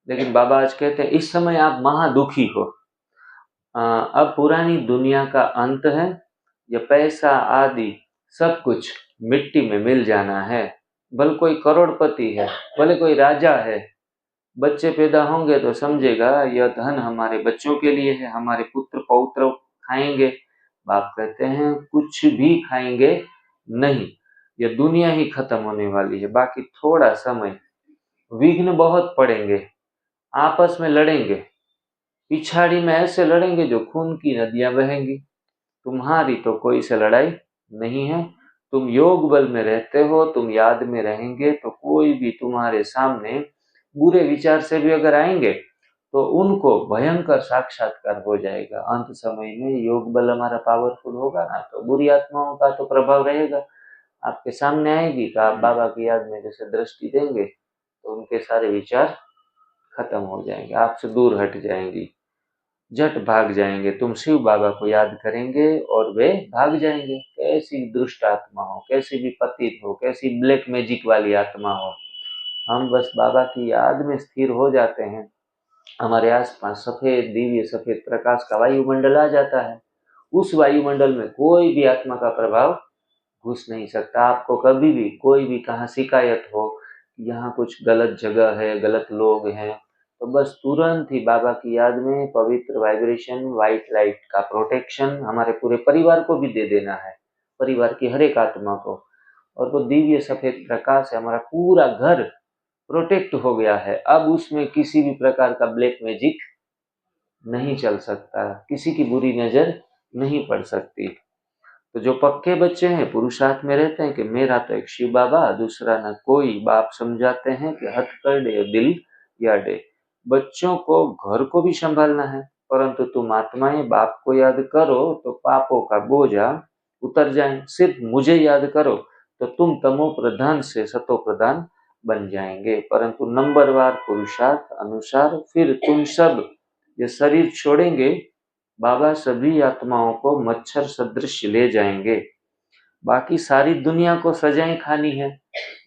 लेकिन बाबा आज कहते हैं इस समय आप महादुखी हो। अब पुरानी दुनिया का अंत है, ये पैसा आदि सब कुछ मिट्टी में मिल जाना है। भले कोई करोड़पति है, भले कोई राजा है, बच्चे पैदा होंगे तो समझेगा यह धन हमारे बच्चों के लिए है, हमारे पुत्र पौत्र खाएंगे। बाप कहते हैं कुछ भी खाएंगे नहीं, यह दुनिया ही खत्म होने वाली है। बाकी थोड़ा समय, विघ्न बहुत पड़ेंगे, आपस में लड़ेंगे, पिछाड़ी में ऐसे लड़ेंगे जो खून की नदियां बहेंगी। तुम्हारी तो कोई से लड़ाई नहीं है, तुम योग बल में रहते हो, तुम याद में रहेंगे, तो कोई भी तुम्हारे सामने बुरे विचार से भी अगर आएंगे तो उनको भयंकर साक्षात्कार हो जाएगा। अंत समय में योग बल हमारा पावरफुल होगा ना, तो बुरी आत्माओं का तो प्रभाव रहेगा, आपके सामने आएगी, तो आप बाबा की याद में जैसे दृष्टि देंगे तो उनके सारे विचार खत्म हो जाएंगे, आपसे दूर हट जाएंगी, झट भाग जाएंगे। तुम शिव बाबा को याद करेंगे और वे भाग जाएंगे। कैसी दुष्ट आत्मा हो, कैसी भी पतित हो, कैसी ब्लैक मैजिक वाली आत्मा हो, हम बस बाबा की याद में स्थिर हो जाते हैं, हमारे आसपास सफेद दिव्य सफेद प्रकाश का वायुमंडल आ जाता है। उस वायुमंडल में कोई भी आत्मा का प्रभाव घुस नहीं सकता। आपको कभी भी कोई भी कहाँ शिकायत हो यहाँ कुछ गलत जगह है, गलत लोग हैं, तो बस तुरंत ही बाबा की याद में पवित्र वाइब्रेशन, व्हाइट लाइट का प्रोटेक्शन हमारे पूरे परिवार को भी दे देना है, परिवार की हर एक आत्मा को। और वो दिव्य सफेद प्रकाश से हमारा पूरा घर प्रोटेक्ट हो गया है। अब उसमें किसी भी प्रकार का ब्लैक मैजिक नहीं चल सकता, किसी की बुरी नजर नहीं पड़ सकती। तो जो पक्के बच्चे हैं पुरुषार्थ में रहते हैं कि मेरा तो एक शिव बाबा, दूसरा न कोई, बाप समझाते हैं कि हथकड़े दिल याडे। बच्चों को घर को भी संभालना है, परंतु तुम आत्माएं बाप को याद करो तो पापों का बोझा उतर जाए। सिर्फ मुझे याद करो तो तुम तमो प्रधान से सतो प्रधान बन जाएंगे। परंतु नंबरवार पुरुषार्थ अनुसार फिर तुम सब ये शरीर छोड़ेंगे, बाबा सभी आत्माओं को मच्छर सदृश ले जाएंगे। बाकी सारी दुनिया को सजाएं खानी है,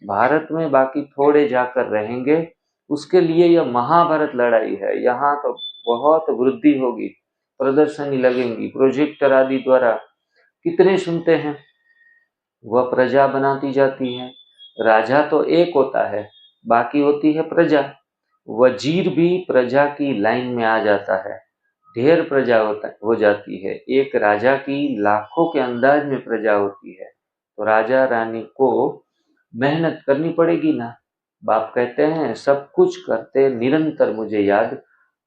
भारत में बाकी थोड़े जाकर रहेंगे। उसके लिए यह महाभारत लड़ाई है। यहाँ तो बहुत वृद्धि होगी, प्रदर्शनी लगेंगी, प्रोजेक्टर आदि द्वारा कितने सुनते हैं। वह प्रजा बनाती जाती है। राजा तो एक होता है, बाकी होती है प्रजा। वजीर भी प्रजा की लाइन में आ जाता है। ढेर प्रजा हो जाती है। एक राजा की लाखों के अंदाज में प्रजा होती है, तो राजा रानी को मेहनत करनी पड़ेगी ना। बाप कहते हैं सब कुछ करते निरंतर मुझे याद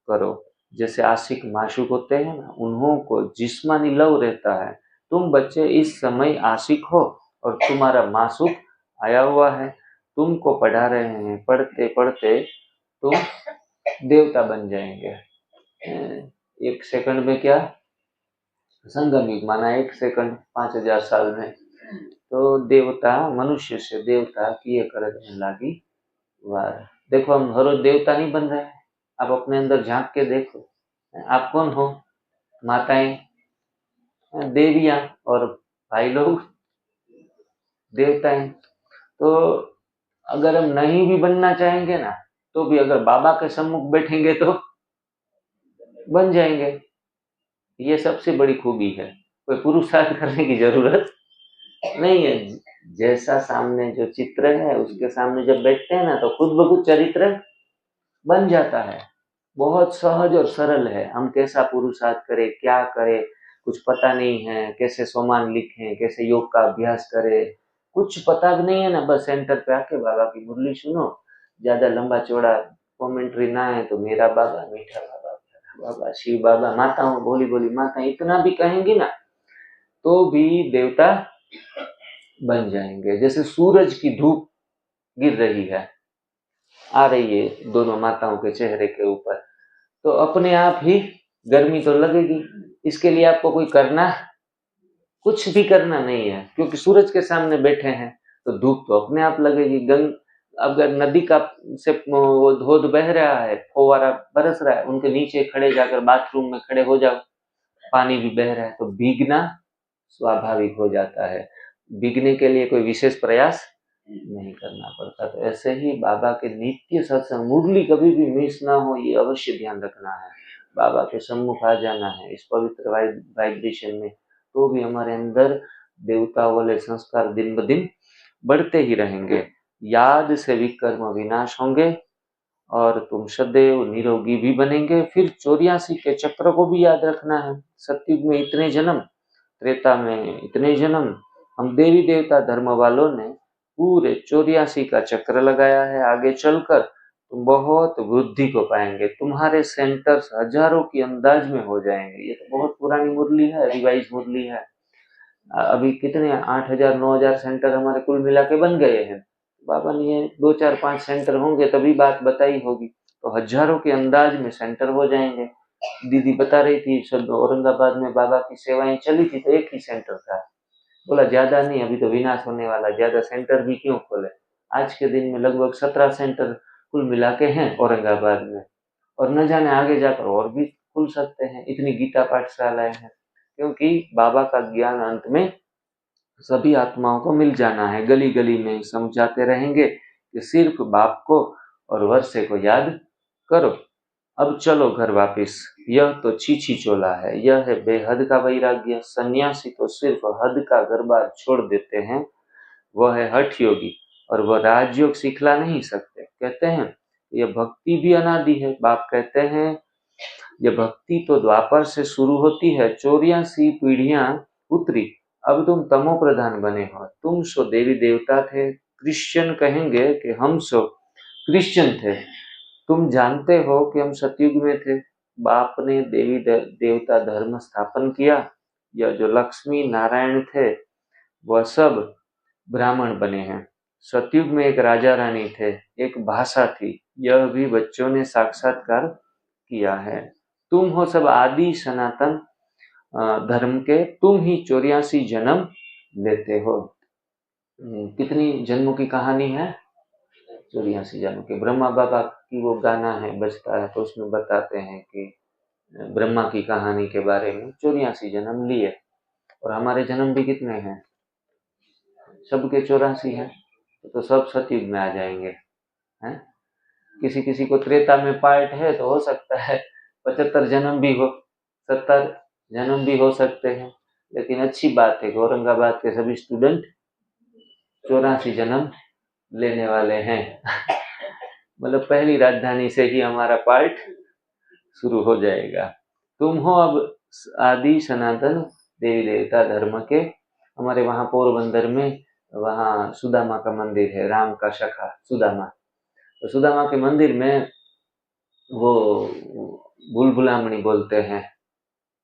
करो। जैसे आशिक माशूक होते हैं ना, उन्हों को जिस्मानी लव रहता है। तुम बच्चे इस समय आशिक हो और तुम्हारा माशूक आया हुआ है, तुमको पढ़ा रहे हैं। पढ़ते पढ़ते तुम देवता बन जाएंगे। 1 सेकंड में क्या संगम युग माना 1 सेकंड 5000 साल में। तो देवता मनुष्य से देवता किए करने लागी वार। देखो हम हर रोज देवता नहीं बन रहे हैं, आप अपने अंदर झांक के देखो। आप कौन हो? माताएं देवियां और भाई लोग देवताएं। तो अगर हम नहीं भी बनना चाहेंगे ना, तो भी अगर बाबा के सम्मुख बैठेंगे तो बन जाएंगे। ये सबसे बड़ी खूबी है, कोई पुरुषार्थ करने की जरूरत नहीं है। जैसा सामने जो चित्र है उसके सामने जब बैठते हैं ना, तो खुद ब खुद चरित्र बन जाता है। बहुत सहज और सरल है। हम कैसा पुरुषार्थ करें, क्या करें, कुछ पता नहीं है। कैसे सोमान लिखें, कैसे योग का अभ्यास करें, कुछ पता भी नहीं है ना। बस सेंटर पे आके बाबा की मुरली सुनो, ज्यादा लंबा चौड़ा कमेंट्री ना है तो मेरा बाबा, मीठा बाबा, बाबा, शिव बाबा, माताओं, भोली भोली माता, इतना भी कहेंगी ना तो भी देवता बन जाएंगे। जैसे सूरज की धूप गिर रही है, आ रही है दोनों माताओं के चेहरे के ऊपर, तो अपने आप ही गर्मी तो लगेगी। इसके लिए आपको कोई करना, कुछ भी करना नहीं है, क्योंकि सूरज के सामने बैठे हैं तो धूप तो अपने आप लगेगी। अगर नदी का से वो धोध बह रहा है, फव्वारा बरस रहा है, उनके नीचे खड़े जाकर बाथरूम में खड़े हो जाओ, पानी भी बह रहा है, तो भीगना स्वाभाविक हो जाता है। भीगने के लिए कोई विशेष प्रयास नहीं करना पड़ता। तो ऐसे ही बाबा के नित्य सत्संग, मुरली कभी भी मिस ना हो, ये अवश्य ध्यान रखना है। बाबा के सम्मुख आ जाना है इस पवित्र वाइब्रेशन में, तो भी हमारे अंदर देवता वाले संस्कार दिन ब दिन बढ़ते ही रहेंगे। याद से विकर्म विनाश होंगे और तुम सदैव निरोगी भी बनेंगे। फिर 84 के चक्र को भी याद रखना है। सतयुग में इतने जन्म, त्रेता में इतने जन्म, हम देवी देवता धर्म वालों ने पूरे 84 का चक्र लगाया है। आगे चलकर तुम बहुत वृद्धि को पाएंगे। तुम्हारे सेंटर्स हजारों की अंदाज में हो जाएंगे। ये तो बहुत पुरानी मुरली है, रिवाइज मुरली है। अभी कितने 8000 9000 सेंटर हमारे कुल मिला के बन गए हैं। बाबा ने ये 2 4 5 सेंटर होंगे तभी बात बताई होगी, तो हजारों के अंदाज में सेंटर हो जाएंगे। दीदी बता रही थी सब औरंगाबाद में बाबा की सेवाएं चली थी तो एक ही सेंटर था। बोला ज्यादा नहीं, अभी तो विनाश होने वाला, ज्यादा सेंटर भी क्यों खोले। आज के दिन में लगभग 17 सेंटर कुल मिला के हैं औरंगाबाद में, और न जाने आगे जाकर और भी खुल सकते हैं। इतनी गीता पाठशालाएं हैं, क्योंकि बाबा का ज्ञान अंत में सभी आत्माओं को मिल जाना है। गली गली में समझाते रहेंगे कि सिर्फ बाप को और वर्षे को याद करो। अब चलो घर वापिस। यह तो छीछी चोला है, यह है बेहद का वैराग्य। सन्यासी तो सिर्फ हद का घर बार छोड़ देते हैं, वह है हठ योगी। और वह राजयोग सिखला नहीं सकते। कहते हैं यह भक्ति भी अनादि है। बाप कहते हैं यह भक्ति तो द्वापर से शुरू होती है, 84 पीढ़ियां उतरी, अब तुम तमो प्रधान बने हो। तुम सो देवी देवता थे, क्रिश्चियन कहेंगे कि हम सो क्रिश्चियन थे। तुम जानते हो कि हम सतयुग में थे। बाप ने देवी देवता धर्म स्थापन किया। यह जो लक्ष्मी नारायण थे वह सब ब्राह्मण बने हैं। सतयुग में एक राजा रानी थे, एक भाषा थी, यह भी बच्चों ने साक्षात्कार किया है। तुम हो सब आदि सनातन धर्म के, तुम ही 84 जन्म लेते हो। कितनी जन्मों की कहानी है? 84 जन्म के। ब्रह्मा बाबा की वो गाना है बजता है तो उसमें बताते हैं कि ब्रह्मा की कहानी के बारे में 84 जन्म लिए। और हमारे जन्म भी कितने हैं? सबके 84 हैं। तो सब सतयुग में आ जाएंगे हैं। किसी किसी को त्रेता में पार्ट है तो हो सकता है 75 जन्म भी हो, 70 जन्म भी हो सकते हैं। लेकिन अच्छी बात है कि औरंगाबाद के सभी स्टूडेंट 84 जन्म लेने वाले हैं। मतलब पहली राजधानी से ही हमारा पार्ट शुरू हो जाएगा। तुम हो अब आदि सनातन देवी देवता धर्म के। हमारे वहाँ पोरबंदर में वहाँ सुदामा का मंदिर है, राम का सखा सुदामा। तो सुदामा के मंदिर में वो बुलबुलामणि बोलते हैं।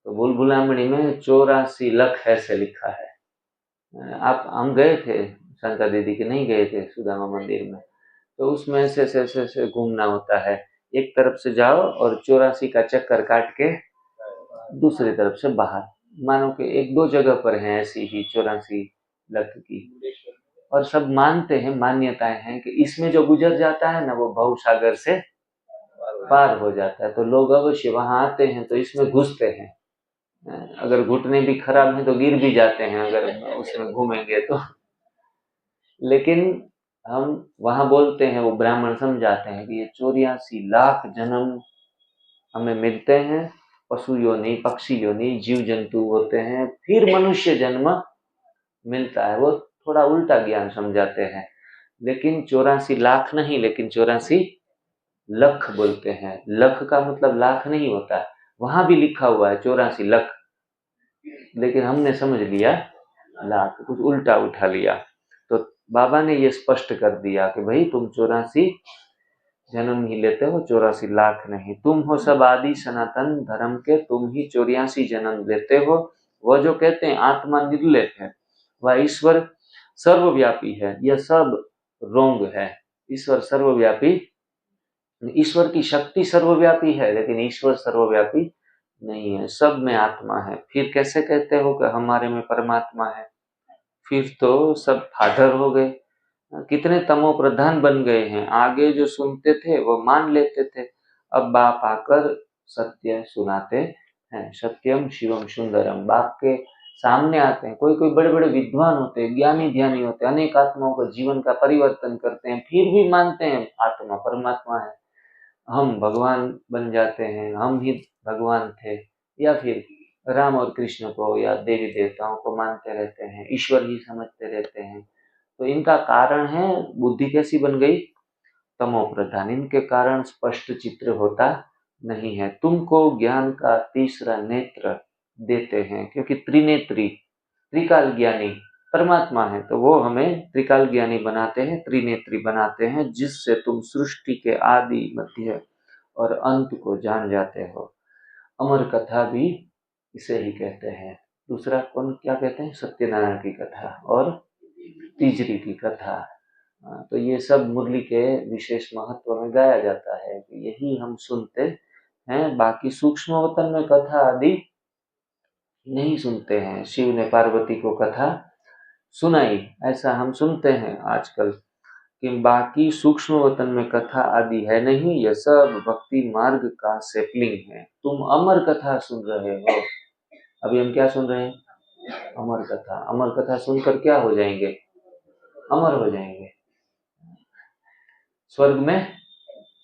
तो बुलबुलामणि में 84 लख ऐसे लिखा है। आप हम गए थे शांता दीदी के, नहीं गए थे सुदामा मंदिर में। तो उसमें ऐसे घूमना होता है। एक तरफ से जाओ और 84 का चक्कर काट के दूसरी तरफ से बाहर। मानो कि एक दो जगह पर है ऐसी ही 84 लख की। और सब मानते हैं, मान्यताएं हैं कि इसमें जो गुजर जाता है ना वो भव सागर से पार हो जाता है। तो लोग अवश्य वहां आते हैं तो इसमें घुसते हैं। अगर घुटने भी खराब हैं तो गिर भी जाते हैं अगर उसमें घूमेंगे तो। लेकिन हम वहां बोलते हैं, वो ब्राह्मण समझाते हैं कि ये 84 लाख जन्म हमें मिलते हैं। पशु योनि, पक्षी योनि, जीव जंतु होते हैं, फिर मनुष्य जन्म मिलता है। वो थोड़ा उल्टा ज्ञान समझाते हैं। लेकिन 84 लाख नहीं, लेकिन 84 लख बोलते हैं। लख का मतलब लाख नहीं होता। वहां भी लिखा हुआ है 84 लख, लेकिन हमने समझ लिया लाख, कुछ उल्टा उठा लिया। तो बाबा ने ये स्पष्ट कर दिया कि भाई तुम 84 जन्म ही लेते हो, 84 लाख नहीं। तुम हो सब आदि सनातन धर्म के, तुम ही 84 जन्म लेते हो। वह जो कहते हैं आत्मा निर्लेप है, वह ईश्वर सर्वव्यापी है, यह सब रोंग है। ईश्वर सर्वव्यापी, ईश्वर की शक्ति सर्वव्यापी है लेकिन ईश्वर सर्वव्यापी नहीं है। सब में आत्मा है। फिर कैसे कहते हो कि हमारे में परमात्मा है? फिर तो सब फादर हो गए, कितने तमो प्रधान बन गए हैं। आगे जो सुनते थे वो मान लेते थे। अब बाप आकर सत्य सुनाते हैं। सत्यम शिवम सुंदरम। बाप के सामने आते हैं। कोई कोई बड़े बड़े विद्वान होते हैं, ज्ञानी ध्यानी होते हैं, अनेक आत्माओं का जीवन का परिवर्तन करते हैं, फिर भी मानते हैं आत्मा परमात्मा है। हम भगवान बन जाते हैं, हम ही भगवान थे, या फिर राम और कृष्ण को या देवी देवताओं को मानते रहते हैं, ईश्वर ही समझते रहते हैं। तो इनका कारण है बुद्धि कैसी बन गई? तमो प्रधान। इनके कारण स्पष्ट चित्र होता नहीं है। तुमको ज्ञान का तीसरा नेत्र देते हैं, क्योंकि त्रिनेत्री त्रिकाल ज्ञानी परमात्मा है, तो वो हमें त्रिकाल ज्ञानी बनाते हैं, त्रिनेत्री बनाते हैं, जिससे तुम सृष्टि के आदि मध्य और अंत को जान जाते हो। अमर कथा भी इसे ही कहते हैं। दूसरा कौन क्या कहते हैं? सत्यनारायण की कथा और तीजरी की कथा। तो ये सब मुरली के विशेष महत्व में गाया जाता है कि यही हम सुनते हैं। बाकी सूक्ष्म वतन में कथा आदि नहीं सुनते हैं। शिव ने पार्वती को कथा सुनाई, ऐसा हम सुनते हैं आजकल, कि बाकी सूक्ष्म वतन में कथा आदि है नहीं। यह सब भक्ति मार्ग का सेपलिंग है। तुम अमर कथा सुन रहे हो। अभी हम क्या सुन रहे हैं? अमर कथा। अमर कथा सुनकर क्या हो जाएंगे? अमर हो जाएंगे, स्वर्ग में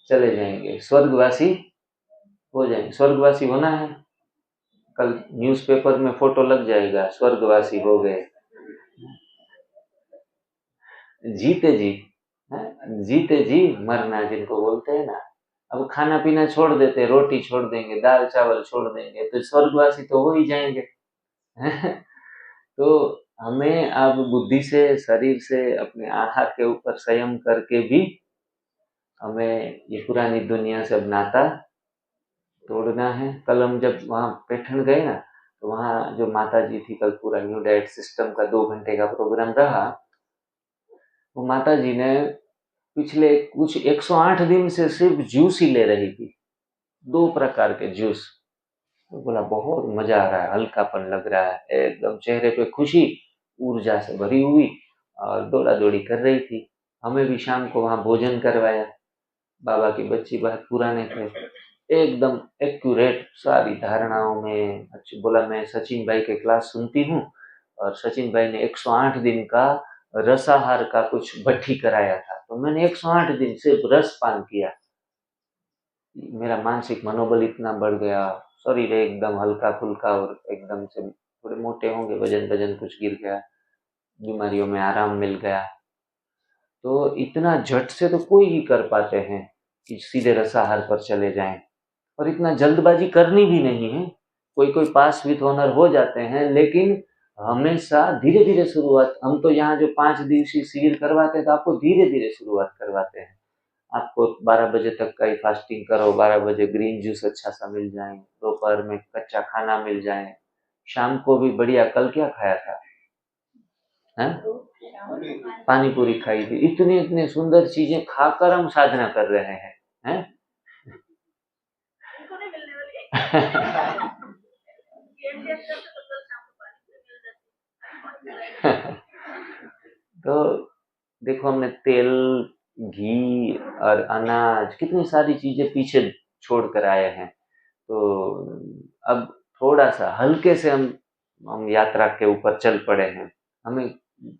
चले जाएंगे, स्वर्गवासी हो जाएंगे। स्वर्गवासी होना है, कल न्यूज़पेपर में फोटो लग जाएगा, स्वर्गवासी हो गए। जीते जी जीते जी मरना जिनको बोलते हैं ना। अब खाना पीना छोड़ देते, रोटी छोड़ देंगे, दाल चावल छोड़ देंगे, तो स्वर्गवासी तो हो ही जाएंगे। तो हमें अब बुद्धि से, शरीर से, अपने आहार के ऊपर संयम करके भी हमें ये पुरानी दुनिया से अब नाता तोड़ना है। कल हम जब वहाँ पैठण गए ना, तो वहाँ जो माता जी थी, कल पूरा न्यू डाइट सिस्टम का 2 घंटे का प्रोग्राम रहा। वो माता जी ने पिछले कुछ 108 दिन से सिर्फ जूस ही ले रही थी, 2 प्रकार के जूस। तो बोला बहुत मजा आ रहा है, हल्कापन लग रहा है, एकदम चेहरे पे खुशी, ऊर्जा से भरी हुई, और दौड़ा दौड़ी कर रही थी। हमें भी शाम को वहाँ भोजन करवाया। बाबा की बच्ची बहुत पुराने थे, एकदम एक्यूरेट सारी धारणाओं में। अच्छा बोला, मैं सचिन भाई के क्लास सुनती हूँ, और सचिन भाई ने 108 दिन का रसाहार का कुछ भट्ठी कराया था, तो मैंने 108 दिन सिर्फ रस पान किया। मेरा मानसिक मनोबल इतना बढ़ गया, शरीर एकदम हल्का फुल्का, और एकदम से थोड़े मोटे होंगे, वजन वजन कुछ गिर गया, बीमारियों में आराम मिल गया। तो इतना झट से तो कोई ही कर पाते हैं कि सीधे रसाहार पर चले जाएं, और इतना जल्दबाजी करनी भी नहीं है। कोई कोई पास विथ ऑनर हो जाते हैं, लेकिन हमेशा धीरे धीरे शुरुआत। हम तो यहाँ जो 5 दिवसीय शिविर करवाते हैं, तो आपको धीरे धीरे शुरुआत करवाते हैं। आपको 12 बजे तक का ही फास्टिंग करो, 12 बजे ग्रीन जूस अच्छा सा मिल जाए, दोपहर में कच्चा खाना मिल जाए, शाम को भी बढ़िया। कल क्या खाया था? हैं? पानी पूरी खाई थी। इतनी इतनी सुंदर चीजें खाकर हम साधना कर रहे हैं? तो देखो, हमने तेल, घी और अनाज, कितनी सारी चीजें पीछे छोड़ कर आए हैं। तो अब थोड़ा सा हल्के से हम यात्रा के ऊपर चल पड़े हैं। हमें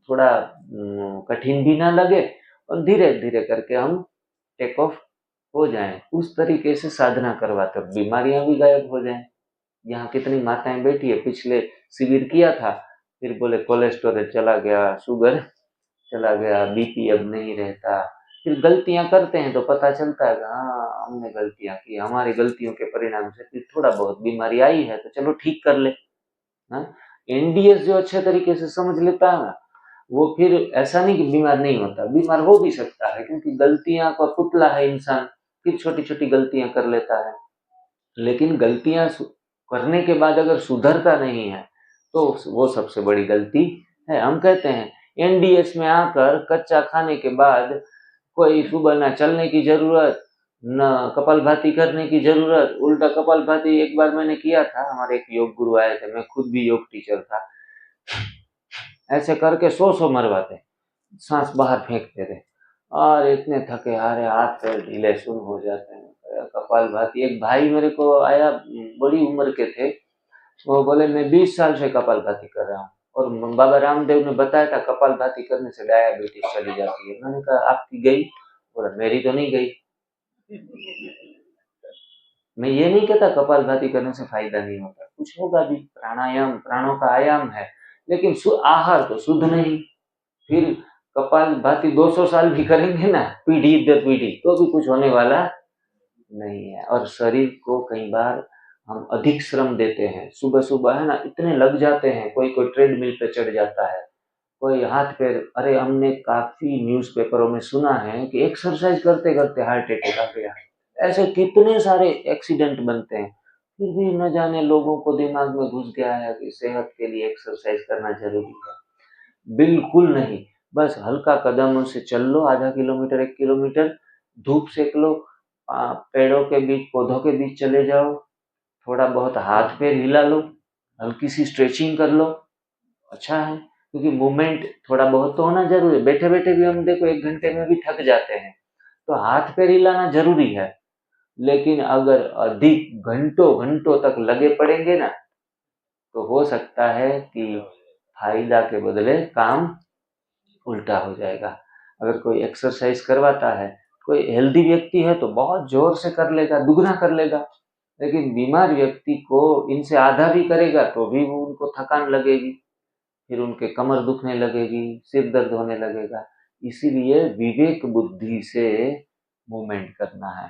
थोड़ा कठिन भी ना लगे, और धीरे धीरे करके हम टेक ऑफ हो जाएं। उस तरीके से साधना करवाते बीमारियां भी गायब हो जाएं। यहाँ कितनी माताएं बैठी है, पिछले शिविर किया था, फिर बोले कोलेस्ट्रॉल चला गया, शुगर चला गया, बीपी अब नहीं रहता। फिर गलतियां करते हैं तो पता चलता है कि हाँ, हमने गलतियां की, हमारी गलतियों के परिणाम से फिर थोड़ा बहुत बीमारी आई है, तो चलो ठीक कर ले। हाँ, एनडीएस जो अच्छे तरीके से समझ लेता है ना, वो फिर ऐसा नहीं कि बीमार नहीं होता, बीमार हो भी सकता है, क्योंकि गलतियां का पुतला है इंसान, फिर छोटी छोटी गलतियां कर लेता है। लेकिन गलतियां करने के बाद अगर सुधरता नहीं है, तो वो सबसे बड़ी गलती है। हम कहते हैं एनडीएस में आकर कच्चा खाने के बाद कोई सुबह ना चलने की जरूरत, न कपालभाति करने की जरूरत। उल्टा कपालभाति एक बार मैंने किया था, हमारे एक योग गुरु आए थे, मैं खुद भी योग टीचर था, ऐसे करके 100 मरवाते, सांस बाहर फेंकते थे, और इतने थके हारे हाथ पैर ढीले सुन हो जाते हैं। कपालभाति, एक भाई मेरे को आया, बड़ी उम्र के थे, वो बोले मैं 20 साल से कपालभाति कर रहा हूँ, और बाबा रामदेव ने बताया था कपालभाति करने से डायबिटीज चली जाती है। मैंने कहा आपकी गई? बोला मेरी तो नहीं गई। मैं ये नहीं कहता कपालभाति करने से फायदा नहीं होता, कुछ होगा भी, प्राणायाम प्राणों का आयाम है, लेकिन आहार तो शुद्ध नहीं। फिर कपालभाति 200 साल भी करेंगे ना, पीढ़ी दर पीढ़ी, तो भी कुछ होने वाला नहीं है। और शरीर को कई बार हम अधिक श्रम देते हैं, सुबह सुबह है ना, इतने लग जाते हैं, कोई कोई ट्रेडमिल पे चढ़ जाता है, कोई हाथ पैर। अरे हमने काफी न्यूज़पेपरों में सुना है कि एक्सरसाइज करते करते हार्ट अटैक आ गया, ऐसे कितने सारे एक्सीडेंट बनते हैं। फिर भी न जाने लोगों को दिमाग में घुस गया है कि सेहत के लिए एक्सरसाइज करना जरूरी है। बिल्कुल नहीं। बस हल्का कदमों से चल लो, आधा किलोमीटर 1 किलोमीटर, धूप सेक लो, पेड़ों के बीच पौधों के बीच चले जाओ, थोड़ा बहुत हाथ पैर हिला लो, हल्की सी स्ट्रेचिंग कर लो, अच्छा है। क्योंकि मूवमेंट थोड़ा बहुत तो होना जरूरी है। बैठे बैठे भी हम देखो 1 घंटे में भी थक जाते हैं, तो हाथ पैर हिलाना जरूरी है। लेकिन अगर अधिक घंटों घंटों तक लगे पड़ेंगे ना, तो हो सकता है कि फायदा के बदले काम उल्टा हो जाएगा। अगर कोई एक्सरसाइज करवाता है, कोई हेल्दी व्यक्ति है, तो बहुत जोर से कर लेगा, दुगना कर लेगा। लेकिन बीमार व्यक्ति को इनसे आधा भी करेगा तो भी वो उनको थकान लगेगी, फिर उनके कमर दुखने लगेगी, सिर दर्द होने लगेगा। इसीलिए विवेक बुद्धि से मूवमेंट करना है।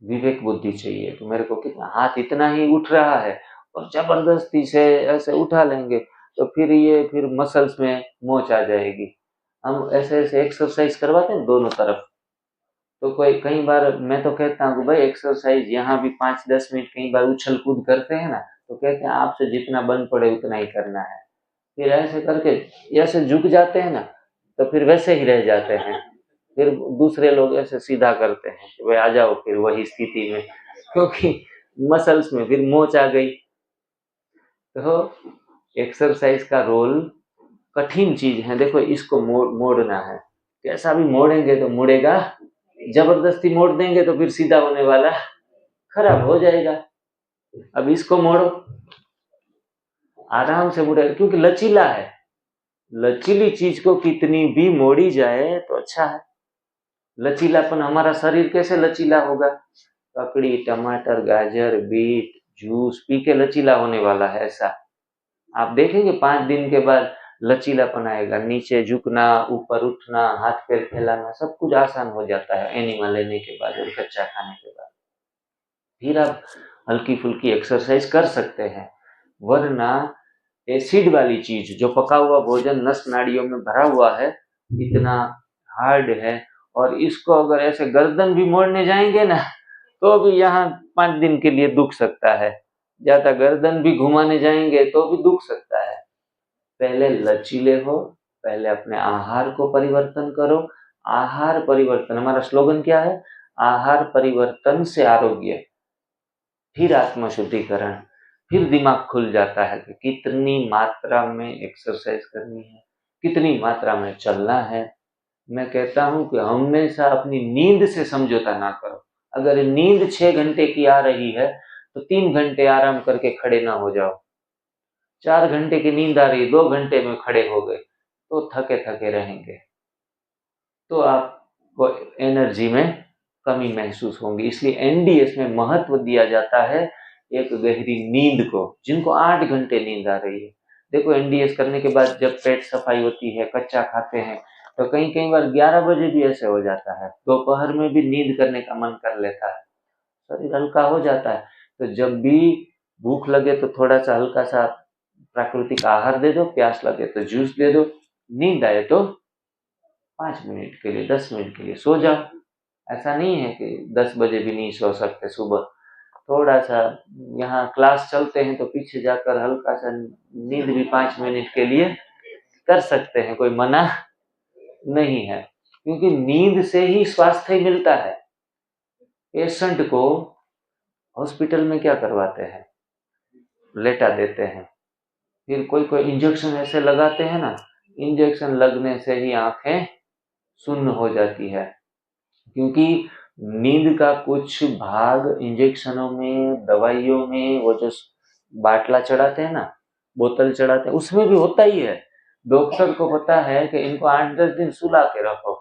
विवेक बुद्धि चाहिए। तो मेरे को कितना हाथ इतना ही उठ रहा है और जबरदस्ती से ऐसे उठा लेंगे तो फिर मसल्स में मोच आ जाएगी। हम ऐसे ऐसे एक्सरसाइज करवाते हैं दोनों तरफ। तो कोई कई बार मैं तो कहता हूँ कि भाई एक्सरसाइज यहाँ भी 5-10 मिनट कई बार उछल कूद करते हैं ना, तो कहते हैं आपसे जितना बन पड़े उतना ही करना है। फिर ऐसे करके ऐसे झुक जाते हैं ना, तो फिर वैसे ही रह जाते हैं। फिर दूसरे लोग ऐसे सीधा करते हैं कि भाई आ जाओ फिर वही स्थिति में, क्योंकि मसल्स में फिर मोच आ गई। तो एक्सरसाइज का रोल कठिन चीज है। देखो इसको मोड़ना है, कैसा भी मोड़ेंगे तो मुड़ेगा, जबरदस्ती मोड़ देंगे तो फिर सीधा होने वाला खराब हो जाएगा। अब इसको मोड़ो, आराम से मुड़ेगा क्योंकि लचीला है। लचीली चीज को कितनी भी मोड़ी जाए तो अच्छा है। लचीलापन, हमारा शरीर कैसे लचीला होगा? ककड़ी, टमाटर, गाजर, बीट जूस पी के लचीला होने वाला है ऐसा? आप देखेंगे 5 दिन के बाद लचीलापन आएगा, नीचे झुकना, ऊपर उठना, हाथ पैर फैलाना, सब कुछ आसान हो जाता है एनिमा लेने के बाद और कच्चा खाने के बाद। फिर आप हल्की फुल्की एक्सरसाइज कर सकते हैं, वरना एसिड वाली चीज, जो पका हुआ भोजन नस नाड़ियों में भरा हुआ है, इतना हार्ड है, और इसको अगर ऐसे गर्दन भी मोड़ने जाएंगे ना तो भी यहाँ 5 दिन के लिए दुख सकता है। ज्यादा गर्दन भी घुमाने जाएंगे तो भी दुख सकता है। पहले लचीले हो, पहले अपने आहार को परिवर्तन करो। आहार परिवर्तन, हमारा स्लोगन क्या है? आहार परिवर्तन से आरोग्य, फिर आत्म शुद्धिकरण। फिर दिमाग खुल जाता है कि कितनी मात्रा में एक्सरसाइज करनी है, कितनी मात्रा में चलना है। मैं कहता हूं कि हमेशा अपनी नींद से समझौता ना करो। अगर नींद 6 घंटे की आ रही है तो 3 घंटे आराम करके खड़े ना हो जाओ। 4 घंटे की नींद आ रही, 2 घंटे में खड़े हो गए तो थके थके रहेंगे, तो आपको एनर्जी में कमी महसूस होगी। इसलिए एनडीएस में महत्व दिया जाता है एक गहरी नींद को। जिनको 8 घंटे नींद आ रही है, देखो एनडीएस करने के बाद जब पेट सफाई होती है, कच्चा खाते हैं, तो कई बार 11 बजे भी ऐसे हो जाता है, दोपहर में भी नींद करने का मन कर लेता है, शरीर हल्का हो जाता है। तो जब भी भूख लगे तो थोड़ा सा हल्का सा प्राकृतिक आहार दे दो, प्यास लगे तो जूस दे दो, नींद आए तो 5 मिनट के लिए, 10 मिनट के लिए सो जाओ। ऐसा नहीं है कि 10 बजे भी नहीं सो सकते सुबह। थोड़ा सा यहाँ क्लास चलते हैं तो पीछे जाकर हल्का सा नींद भी 5 मिनट के लिए कर सकते हैं, कोई मना नहीं है, क्योंकि नींद से ही स्वास्थ्य मिलता है। पेशेंट को हॉस्पिटल में क्या करवाते हैं? लेटा देते हैं, फिर कोई कोई इंजेक्शन ऐसे लगाते हैं ना, इंजेक्शन लगने से ही आंखें सुन्न हो जाती है, क्योंकि नींद का कुछ भाग इंजेक्शनों में, दवाइयों में, वो जो बाटला चढ़ाते हैं ना, बोतल चढ़ाते हैं, उसमें भी होता ही है। डॉक्टर को पता है कि इनको 8-10 दिन सुला के रखो,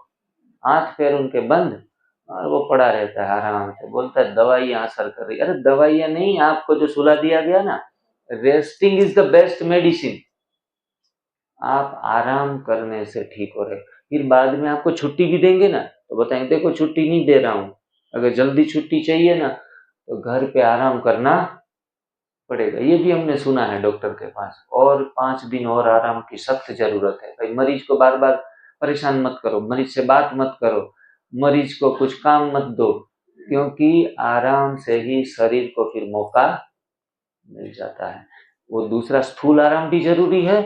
हाथ पैर उनके बंद, और वो पड़ा रहता है आराम से, बोलता है दवाइयां असर कर रही। अरे दवाइयां नहीं, आपको जो सुला दिया गया ना, resting is the best medicine. आप आराम करने से ठीक हो रहे। फिर बाद में आपको छुट्टी भी देंगे ना तो बताएंगे देखो छुट्टी नहीं दे रहा हूं, अगर जल्दी छुट्टी चाहिए ना तो घर पे आराम करना पड़ेगा। ये भी हमने सुना है डॉक्टर के पास, और 5 दिन और आराम की सख्त जरूरत है। भाई मरीज को बार बार परेशान मत करो, मरीज से बात मत करो, मरीज को कुछ काम मत दो, क्योंकि आराम से ही शरीर को फिर मौका मिल जाता है। वो दूसरा स्थूल आराम भी जरूरी है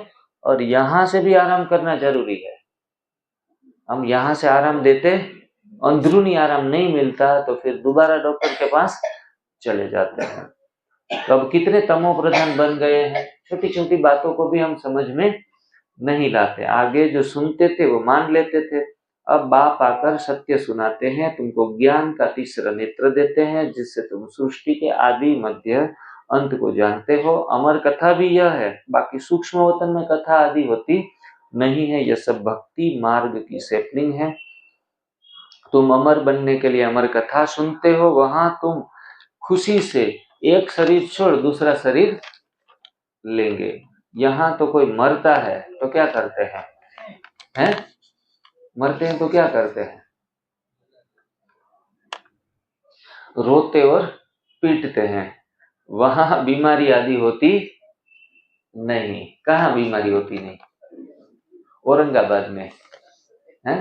और यहाँ से भी आराम करना जरूरी है। हम यहाँ से आराम देते, अंदरूनी आराम नहीं मिलता, तो फिर दोबारा डॉक्टर के पास चले जाते हैं। तो अब कितने तमो प्रधान बन गए हैं, छोटी छोटी बातों को भी हम समझ में नहीं लाते। आगे जो सुनते थे वो मान लेते थे, अब बाप आकर सत्य सुनाते हैं, तुमको ज्ञान का तीसरा नेत्र देते हैं, जिससे तुम सृष्टि के आदि मध्य अंत को जानते हो। अमर कथा भी यह है, बाकी सूक्ष्म वतन में कथा आदि होती नहीं है, यह सब भक्ति मार्ग की सैपलिंग है। तुम अमर बनने के लिए अमर कथा सुनते हो, वहां तुम खुशी से एक शरीर छोड़ दूसरा शरीर लेंगे। यहाँ तो कोई मरता है तो क्या करते हैं? मरते हैं तो क्या करते हैं? रोते और पीटते हैं। वहां बीमारी आदि होती नहीं। कहाँ बीमारी होती नहीं? औरंगाबाद में है,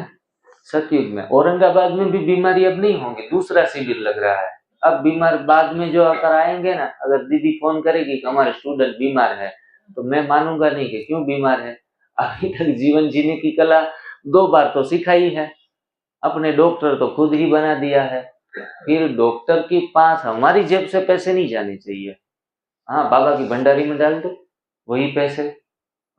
सतयुग में। औरंगाबाद में भी बीमारी अब नहीं होंगी, दूसरा शिविर लग रहा है। अब बीमार बाद में जो आकर आएंगे ना, अगर दीदी फोन करेगी कि हमारे स्टूडेंट बीमार है, तो मैं मानूंगा नहीं कि क्यों बीमार है। अभी तक जीवन जीने की कला 2 बार तो सिखाई है, अपने डॉक्टर तो खुद ही बना दिया है। फिर डॉक्टर के पास हमारी जेब से पैसे नहीं जाने चाहिए। हाँ, बाबा की भंडारी में डाल दो, वही पैसे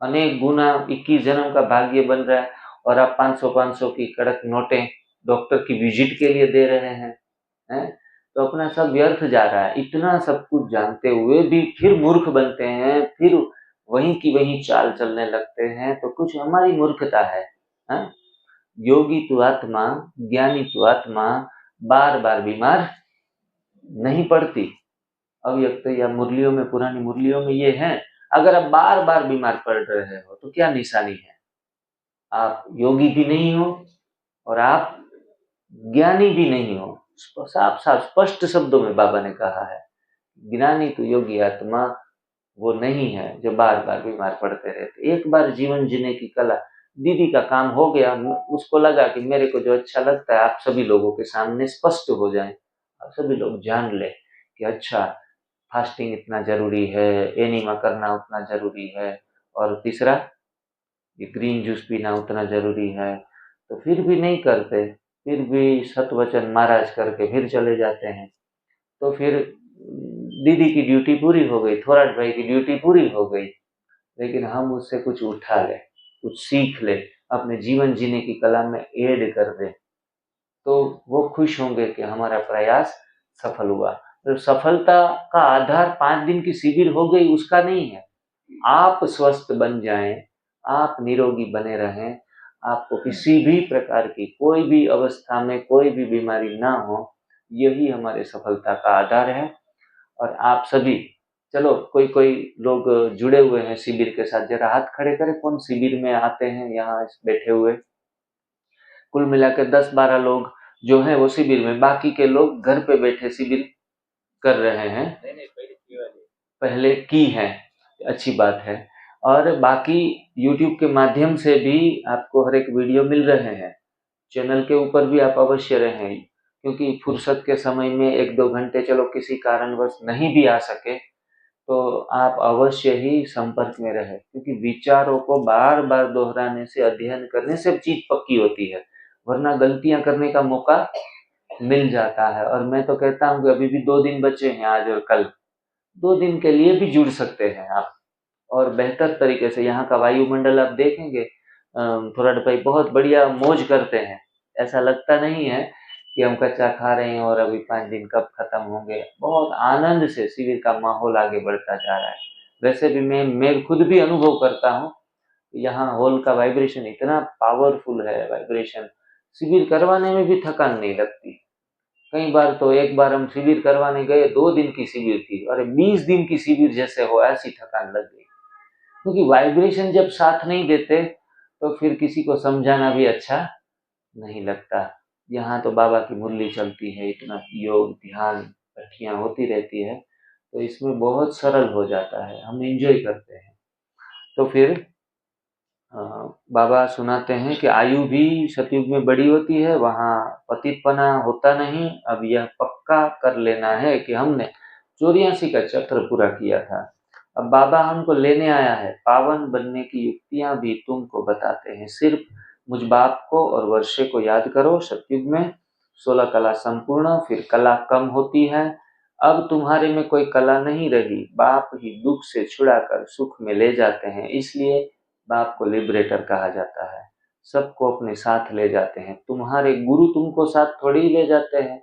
अनेक गुना 21 जन्म का भाग्य बन रहा है। और आप 500-500 की कड़क नोटें डॉक्टर की विजिट के लिए दे रहे हैं, तो अपना सब व्यर्थ जा रहा है। इतना सब कुछ जानते हुए भी फिर मूर्ख बनते हैं, फिर वहीं की वहीं चाल चलने लगते हैं, तो कुछ हमारी मूर्खता है? योगी तु आत्मा, ज्ञानी तु आत्मा, बार बार बीमार नहीं पड़ती। अव्यक्त या मुरलियों में, पुरानी मुरलियों में ये है। अगर आप बार बार बीमार पड़ रहे हो तो क्या निशानी है? आप योगी भी नहीं हो और आप ज्ञानी भी नहीं हो। साफ साफ स्पष्ट शब्दों में बाबा ने कहा है, ज्ञानी तो योगी आत्मा वो नहीं है जो बार बार बीमार पड़ते रहते। एक बार जीवन जीने की कला, दीदी का काम हो गया। उसको लगा कि मेरे को जो अच्छा लगता है आप सभी लोगों के सामने स्पष्ट हो जाए, आप सभी लोग जान ले कि अच्छा फास्टिंग इतना जरूरी है, एनिमा करना उतना जरूरी है, और तीसरा ये ग्रीन जूस पीना उतना जरूरी है। तो फिर भी नहीं करते, फिर भी सतवचन महाराज करके फिर चले जाते हैं। तो फिर दीदी की ड्यूटी पूरी हो गई, थोराट भाई की ड्यूटी पूरी हो गई, लेकिन हम उससे कुछ उठा ले, कुछ सीख ले, अपने जीवन जीने की कला में ऐड कर दे, तो वो खुश होंगे कि हमारा प्रयास सफल हुआ। तो सफलता का आधार 5 दिन की शिविर हो गई उसका नहीं है। आप स्वस्थ बन जाएं, आप निरोगी बने रहें, आपको किसी भी प्रकार की कोई भी अवस्था में कोई भी बीमारी ना हो, यही हमारे सफलता का आधार है। और आप सभी, चलो कोई कोई लोग जुड़े हुए हैं शिविर के साथ, जरा हाथ खड़े करें कौन शिविर में आते हैं यहाँ बैठे हुए। कुल मिलाकर 10-12 लोग जो हैं वो शिविर में, बाकी के लोग घर पे बैठे शिविर कर रहे हैं। पहले की है, अच्छी बात है। और बाकी यूट्यूब के माध्यम से भी आपको हर एक वीडियो मिल रहे हैं। चैनल के ऊपर भी आप अवश्य रहें, क्योंकि फुर्सत के समय में 1-2 घंटे चलो किसी कारणवश नहीं भी आ सके, तो आप अवश्य ही संपर्क में रहें, क्योंकि विचारों को बार बार दोहराने से, अध्ययन करने से चीज पक्की होती है, वरना गलतियां करने का मौका मिल जाता है। और मैं तो कहता हूँ कि अभी भी 2 दिन बचे हैं, आज और कल, 2 दिन के लिए भी जुड़ सकते हैं आप। और बेहतर तरीके से यहाँ का वायुमंडल आप देखेंगे, थोराट भाई बहुत बढ़िया मौज करते हैं। ऐसा लगता नहीं है कि हम कच्चा खा रहे हैं और अभी 5 दिन कब खत्म होंगे। बहुत आनंद से शिविर का माहौल आगे बढ़ता जा रहा है। वैसे भी मैं खुद भी अनुभव करता हूँ, यहाँ हॉल का वाइब्रेशन इतना पावरफुल है, वाइब्रेशन शिविर करवाने में भी थकान नहीं लगती। कई बार तो, एक बार हम शिविर करवाने गए, 2 दिन की शिविर थी, अरे 20 दिन की शिविर जैसे हो ऐसी थकान लग गई। क्योंकि वाइब्रेशन जब साथ नहीं देते तो फिर किसी को समझाना भी अच्छा नहीं लगता। यहाँ तो बाबा की मुरली चलती है, इतना योग ध्यान कठियाँ होती रहती है, तो इसमें बहुत सरल हो जाता है, हम एंजॉय करते हैं। तो फिर बाबा सुनाते हैं कि आयु भी सतयुग में बड़ी होती है, वहाँ पतितपना होता नहीं। अब यह पक्का कर लेना है कि हमने 84 का चक्र पूरा किया था, अब बाबा हमको लेने आया है। पावन बनने की युक्तियां भी तुमको बताते हैं, सिर्फ मुझ बाप को और वर्षे को याद करो। सतयुग में 16 कला संपूर्ण, फिर कला कम होती है। अब तुम्हारे में कोई कला नहीं रही, बाप ही दुख से छुड़ाकर सुख में ले जाते हैं, इसलिए बाप को लिबरेटर कहा जाता है। सबको अपने साथ ले जाते हैं। तुम्हारे गुरु तुमको साथ थोड़ी ही ले जाते हैं,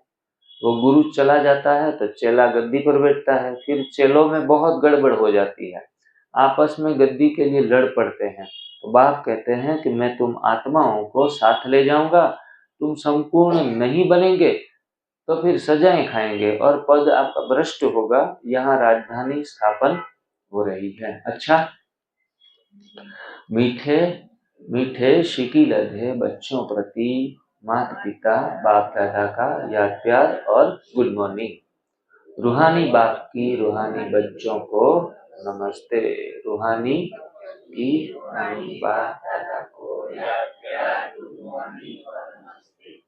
वो गुरु चला जाता है तो चेला गद्दी पर बैठता है, फिर चेलों में बहुत गड़बड़ हो जाती है, आपस में गद्दी के लिए लड़ पड़ते हैं। तो बाप कहते हैं कि मैं तुम आत्माओं को साथ ले जाऊंगा, तुम संपूर्ण नहीं बनेंगे तो फिर सजाएं खाएंगे और पद आपका भ्रष्ट होगा। यहाँ राजधानी स्थापन हो रही है। अच्छा, मीठे मीठे शिकी लधे बच्चों प्रति माता पिता बाप दादा का याद प्यार और गुड मॉर्निंग। रूहानी बाप की रूहानी बच्चों को नमस्ते। रूहानी की रूहानी बाप दादा को याद प्यार गुड मॉर्निंग और नमस्ते।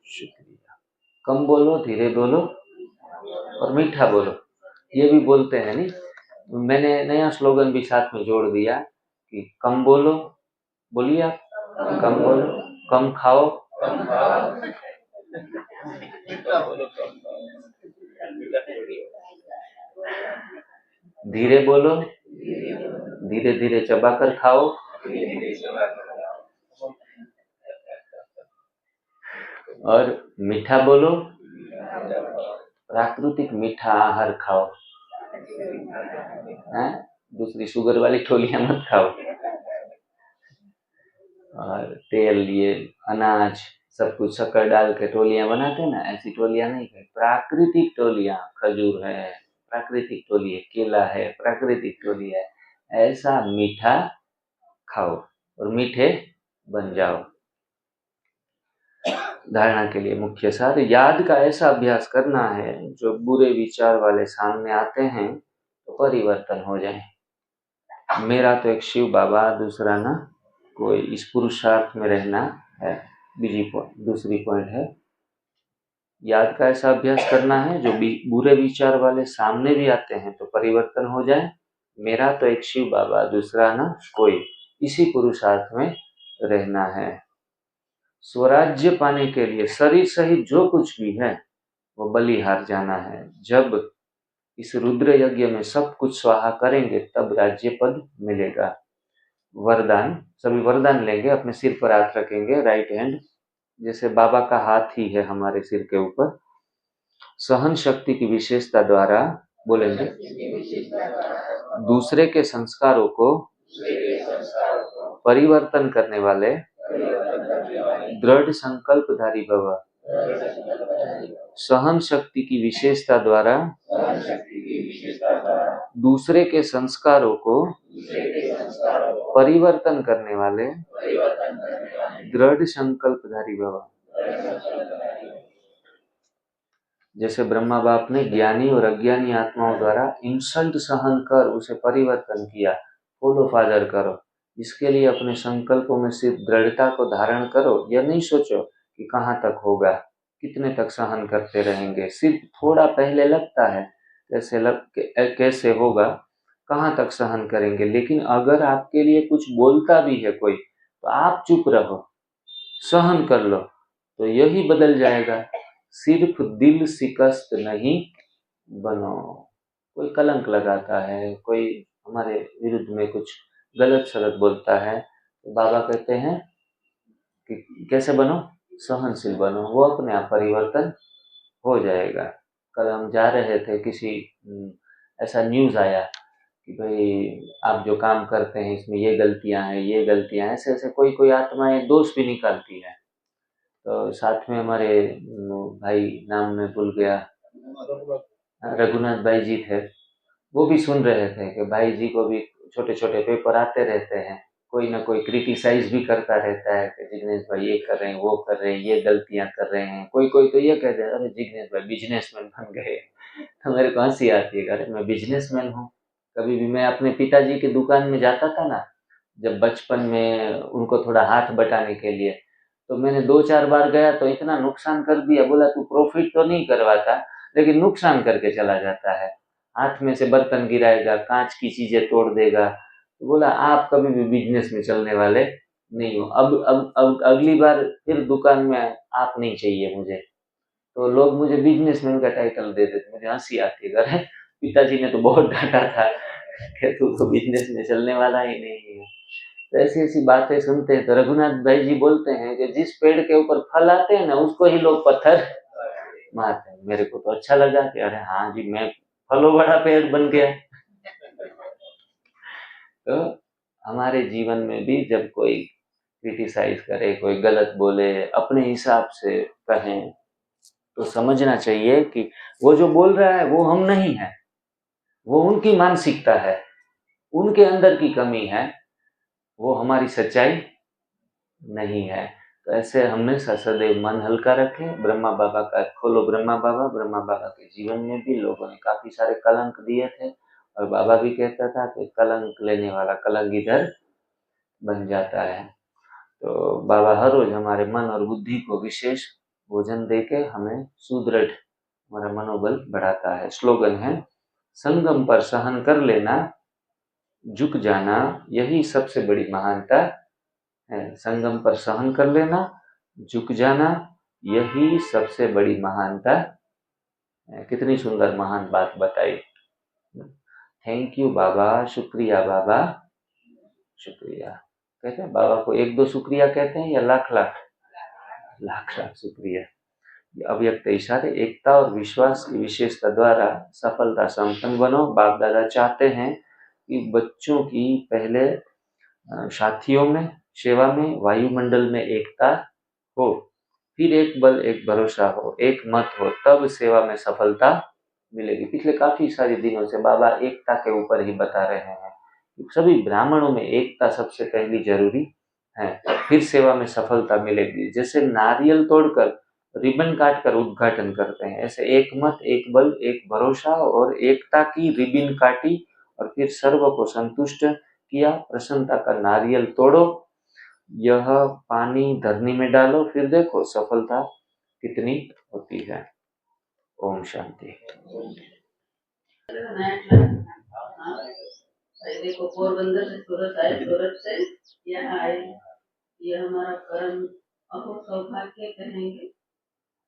शुक्रिया। कम बोलो, धीरे बोलो और मीठा बोलो, ये भी बोलते हैं नहीं। मैंने नया स्लोगन भी साथ में जोड़ दिया कि कम बोलो, बोलिए आप, कम बोलो, कम खाओ, धीरे बोलो, धीरे धीरे चबाकर खाओ, और मीठा बोलो, प्राकृतिक मीठा आहार खाओ, हैं? दूसरी शुगर वाली टोलियां मत खाओ। और तेल, ये अनाज, सब कुछ शक्कर डाल के टोलियां बनाते हैं ना, ऐसी टोलियां नहीं खाई। प्राकृतिक टोलियां, खजूर है प्राकृतिक टोली है, केला है प्राकृतिक टोली है, ऐसा मीठा खाओ और मीठे बन जाओ। धारणा के लिए मुख्य सार, याद का ऐसा अभ्यास करना है जो बुरे विचार वाले सामने आते हैं तो परिवर्तन हो जाए। मेरा तो एक शिव बाबा, दूसरा ना कोई, इस पुरुषार्थ में रहना है। दूसरी पॉइंट है, याद का ऐसा अभ्यास करना है जो बुरे विचार वाले सामने भी आते हैं तो परिवर्तन हो जाए। मेरा तो एक शिव बाबा, दूसरा ना कोई, इसी पुरुषार्थ में रहना है। स्वराज्य पाने के लिए शरीर सहित जो कुछ भी है वो बलिहार जाना है। जब इस रुद्र यज्ञ में सब कुछ स्वाहा करेंगे तब राज्य पद मिलेगा। वरदान, सभी वरदान लेंगे, अपने सिर पर हाथ रखेंगे, राइट हैंड, जैसे बाबा का हाथ ही है हमारे सिर के ऊपर। सहन शक्ति की विशेषता द्वारा बोलेंगे, दूसरे के संस्कारों को परिवर्तन करने वाले दृढ़ संकल्पधारी भव। सहन शक्ति की विशेषता द्वारा दूसरे के संस्कारों को परिवर्तन करने वाले दृढ़ संकल्पधारी भव। जैसे ब्रह्मा बाप ने ज्ञानी और अज्ञानी आत्माओं द्वारा इंसल्ट सहन कर उसे परिवर्तन किया, फॉलो फादर करो। इसके लिए अपने संकल्पों में सिर्फ दृढ़ता को धारण करो। यह नहीं सोचो कि कहाँ तक होगा, कितने तक सहन करते रहेंगे। सिर्फ थोड़ा पहले लगता है कैसे होगा, कहाँ तक सहन करेंगे, लेकिन अगर आपके लिए कुछ बोलता भी है कोई तो आप चुप रहो, सहन कर लो, तो यही बदल जाएगा। सिर्फ दिल शिकस्त नहीं बनो। कोई कलंक लगाता है, कोई हमारे विरुद्ध में कुछ गलत सलत बोलता है तो बाबा कहते हैं कि कैसे बनो, सहनशील बनो, वो अपने आप परिवर्तन हो जाएगा। कल हम जा रहे थे, किसी ऐसा न्यूज़ आया कि भाई आप जो काम करते हैं इसमें ये गलतियां हैं, ये गलतियां हैं, ऐसे ऐसे कोई आत्माएं दोष भी निकालती है। तो साथ में हमारे भाई, नाम में भूल गया, रघुनाथ भाई जी थे, वो भी सुन रहे थे कि भाई जी को भी छोटे छोटे पेपर आते रहते हैं, कोई ना कोई क्रिटिसाइज भी करता रहता है कि जिग्नेश भाई ये कर रहे हैं, वो कर रहे हैं, ये गलतियां कर रहे हैं। कोई कोई तो ये कहते हैं, अरे जिग्नेश भाई बिजनेसमैन बन गए। तो मेरे को हंसी आती है, अरे मैं बिजनेसमैन हूँ? कभी भी मैं अपने पिताजी की दुकान में जाता था ना, जब बचपन में, उनको थोड़ा हाथ बटाने के लिए, तो मैंने 2-4 बार गया तो इतना नुकसान कर दिया। बोला तू प्रॉफिट तो नहीं करवाता लेकिन नुकसान करके चला जाता है, हाथ में से बर्तन गिराएगा, कांच की चीजें तोड़ देगा। तो बोला आप कभी भी बिजनेस में चलने वाले नहीं हो। अब अगली बार फिर दुकान में आप नहीं चाहिए मुझे। तो लोग मुझे बिजनेसमैन का टाइटल दे देते, मुझे हंसी आती है। अरे पिताजी ने तो बहुत डांटा था कि तू तो बिजनेस में चलने वाला ही नहीं है। तो ऐसी ऐसी बातें सुनते हैं तो रघुनाथ भाई जी बोलते हैं कि जिस पेड़ के ऊपर फल आते हैं ना उसको ही लोग पत्थर मारते हैं। मेरे को तो अच्छा लगा कि अरे हाँ जी, मैं फलों बड़ा पेड़ बन गया। तो हमारे जीवन में भी जब कोई क्रिटिसाइज करे, कोई गलत बोले, अपने हिसाब से कहें, तो समझना चाहिए कि वो जो बोल रहा है वो हम नहीं है, वो उनकी मानसिकता है। उनके अंदर की कमी है, वो हमारी सच्चाई नहीं है। तो ऐसे हमने सदैव मन हल्का रखे, ब्रह्मा बाबा का खोलो ब्रह्मा बाबा के जीवन में भी लोगों ने काफी सारे कलंक दिए थे और बाबा भी कहता था कि कलंक लेने वाला कलंकीधर बन जाता है। तो बाबा हर रोज हमारे मन और बुद्धि को विशेष भोजन देके हमें सुदृढ़ हमारा मनोबल बढ़ाता है। स्लोगन है, संगम पर सहन कर लेना, झुक जाना, यही सबसे बड़ी महानता है। संगम पर सहन कर लेना, झुक जाना, यही सबसे बड़ी महानता है। कितनी सुंदर महान बात बताई। थैंक यू बाबा, शुक्रिया बाबा, शुक्रिया। कहते हैं बाबा को एक दो शुक्रिया कहते हैं या लाख लाख लाख लाख शुक्रिया। अव्यक्त इशारे, एकता और विश्वास की विशेषता द्वारा सफलता संपन्न बनो। बाप दादा चाहते हैं कि बच्चों की पहले साथियों में, सेवा में, वायुमंडल में एकता हो, फिर एक बल, एक भरोसा हो, एक मत हो, तब सेवा में सफलता मिलेगी। पिछले काफी सारे दिनों से बाबा एकता के ऊपर ही बता रहे हैं। सभी ब्राह्मणों में एकता सबसे पहली जरूरी है, फिर सेवा में सफलता मिलेगी। जैसे नारियल तोड़कर रिबन काटकर उद्घाटन करते हैं, ऐसे एक मत, एक बल, एक भरोसा और एकता की रिबन काटी और फिर सर्व को संतुष्ट किया। प्रसन्नता का नारियल तोड़ो, यह पानी धरनी में डालो, फिर देखो सफलता कितनी होती है। ओम शांति। देखो पोरबंदर से सूरत आए, सूरत से यहाँ आए, ये हमारा परम अहो सौभाग्य कहेंगे,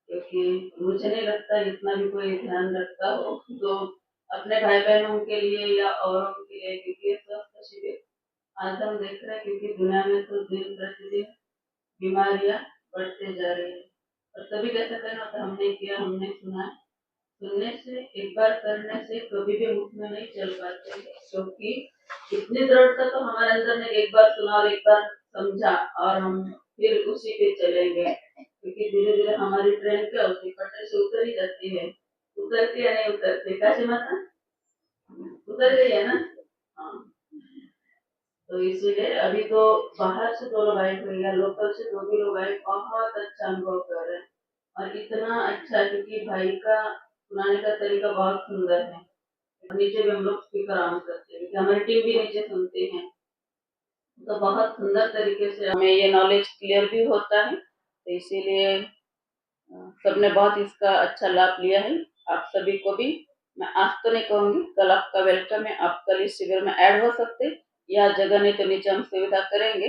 क्योंकि मुझे नहीं लगता इतना भी कोई ध्यान रखता हो तो अपने भाई बहनों के लिए या औरों के लिए, क्योंकि स्वास्थ्य शिविर आज हम देख रहे हैं, क्योंकि दुनिया में तो दिन प्रतिदिन बीमारियां बढ़ते जा रही है। और कभी कैसा करना होता, हमने किया, हमने सुना, सुनने से, एक बार करने से कभी भी मुख में नहीं चल पाते, क्योंकि इतनी दृढ़ता तो हमारे अंदर ने एक बार सुना और एक बार समझा और हम फिर उसी पे चलेंगे, क्योंकि धीरे धीरे हमारी ट्रेन क्या होती है, पटरी से उतर ही जाती है। उतरती या नहीं उतरती, कैसे माता उतर गई है ना। हाँ, तो इसीलिए अभी तो बाहर से 2 लोग आए हुए या लोकल से 2 भी लोग आए, बहुत अच्छा अनुभव कर रहे हैं। और इतना अच्छा, क्योंकि भाई का सुनाने का तरीका बहुत सुंदर है। नीचे भी हम लोग स्पीकर ऑन करते हैं, क्योंकि हमारी टीम भी नीचे सुनती है, तो बहुत सुंदर तरीके से हमें ये नॉलेज क्लियर भी होता है। तो इसीलिए सबने बहुत इसका अच्छा लाभ लिया है। आप सभी को भी मैं आज तो नहीं कहूंगी, कल आपका वेलकम है, आप कल इस शिविर में ऐड हो सकते, या जगह नहीं तो नीचे हम सुविधा करेंगे।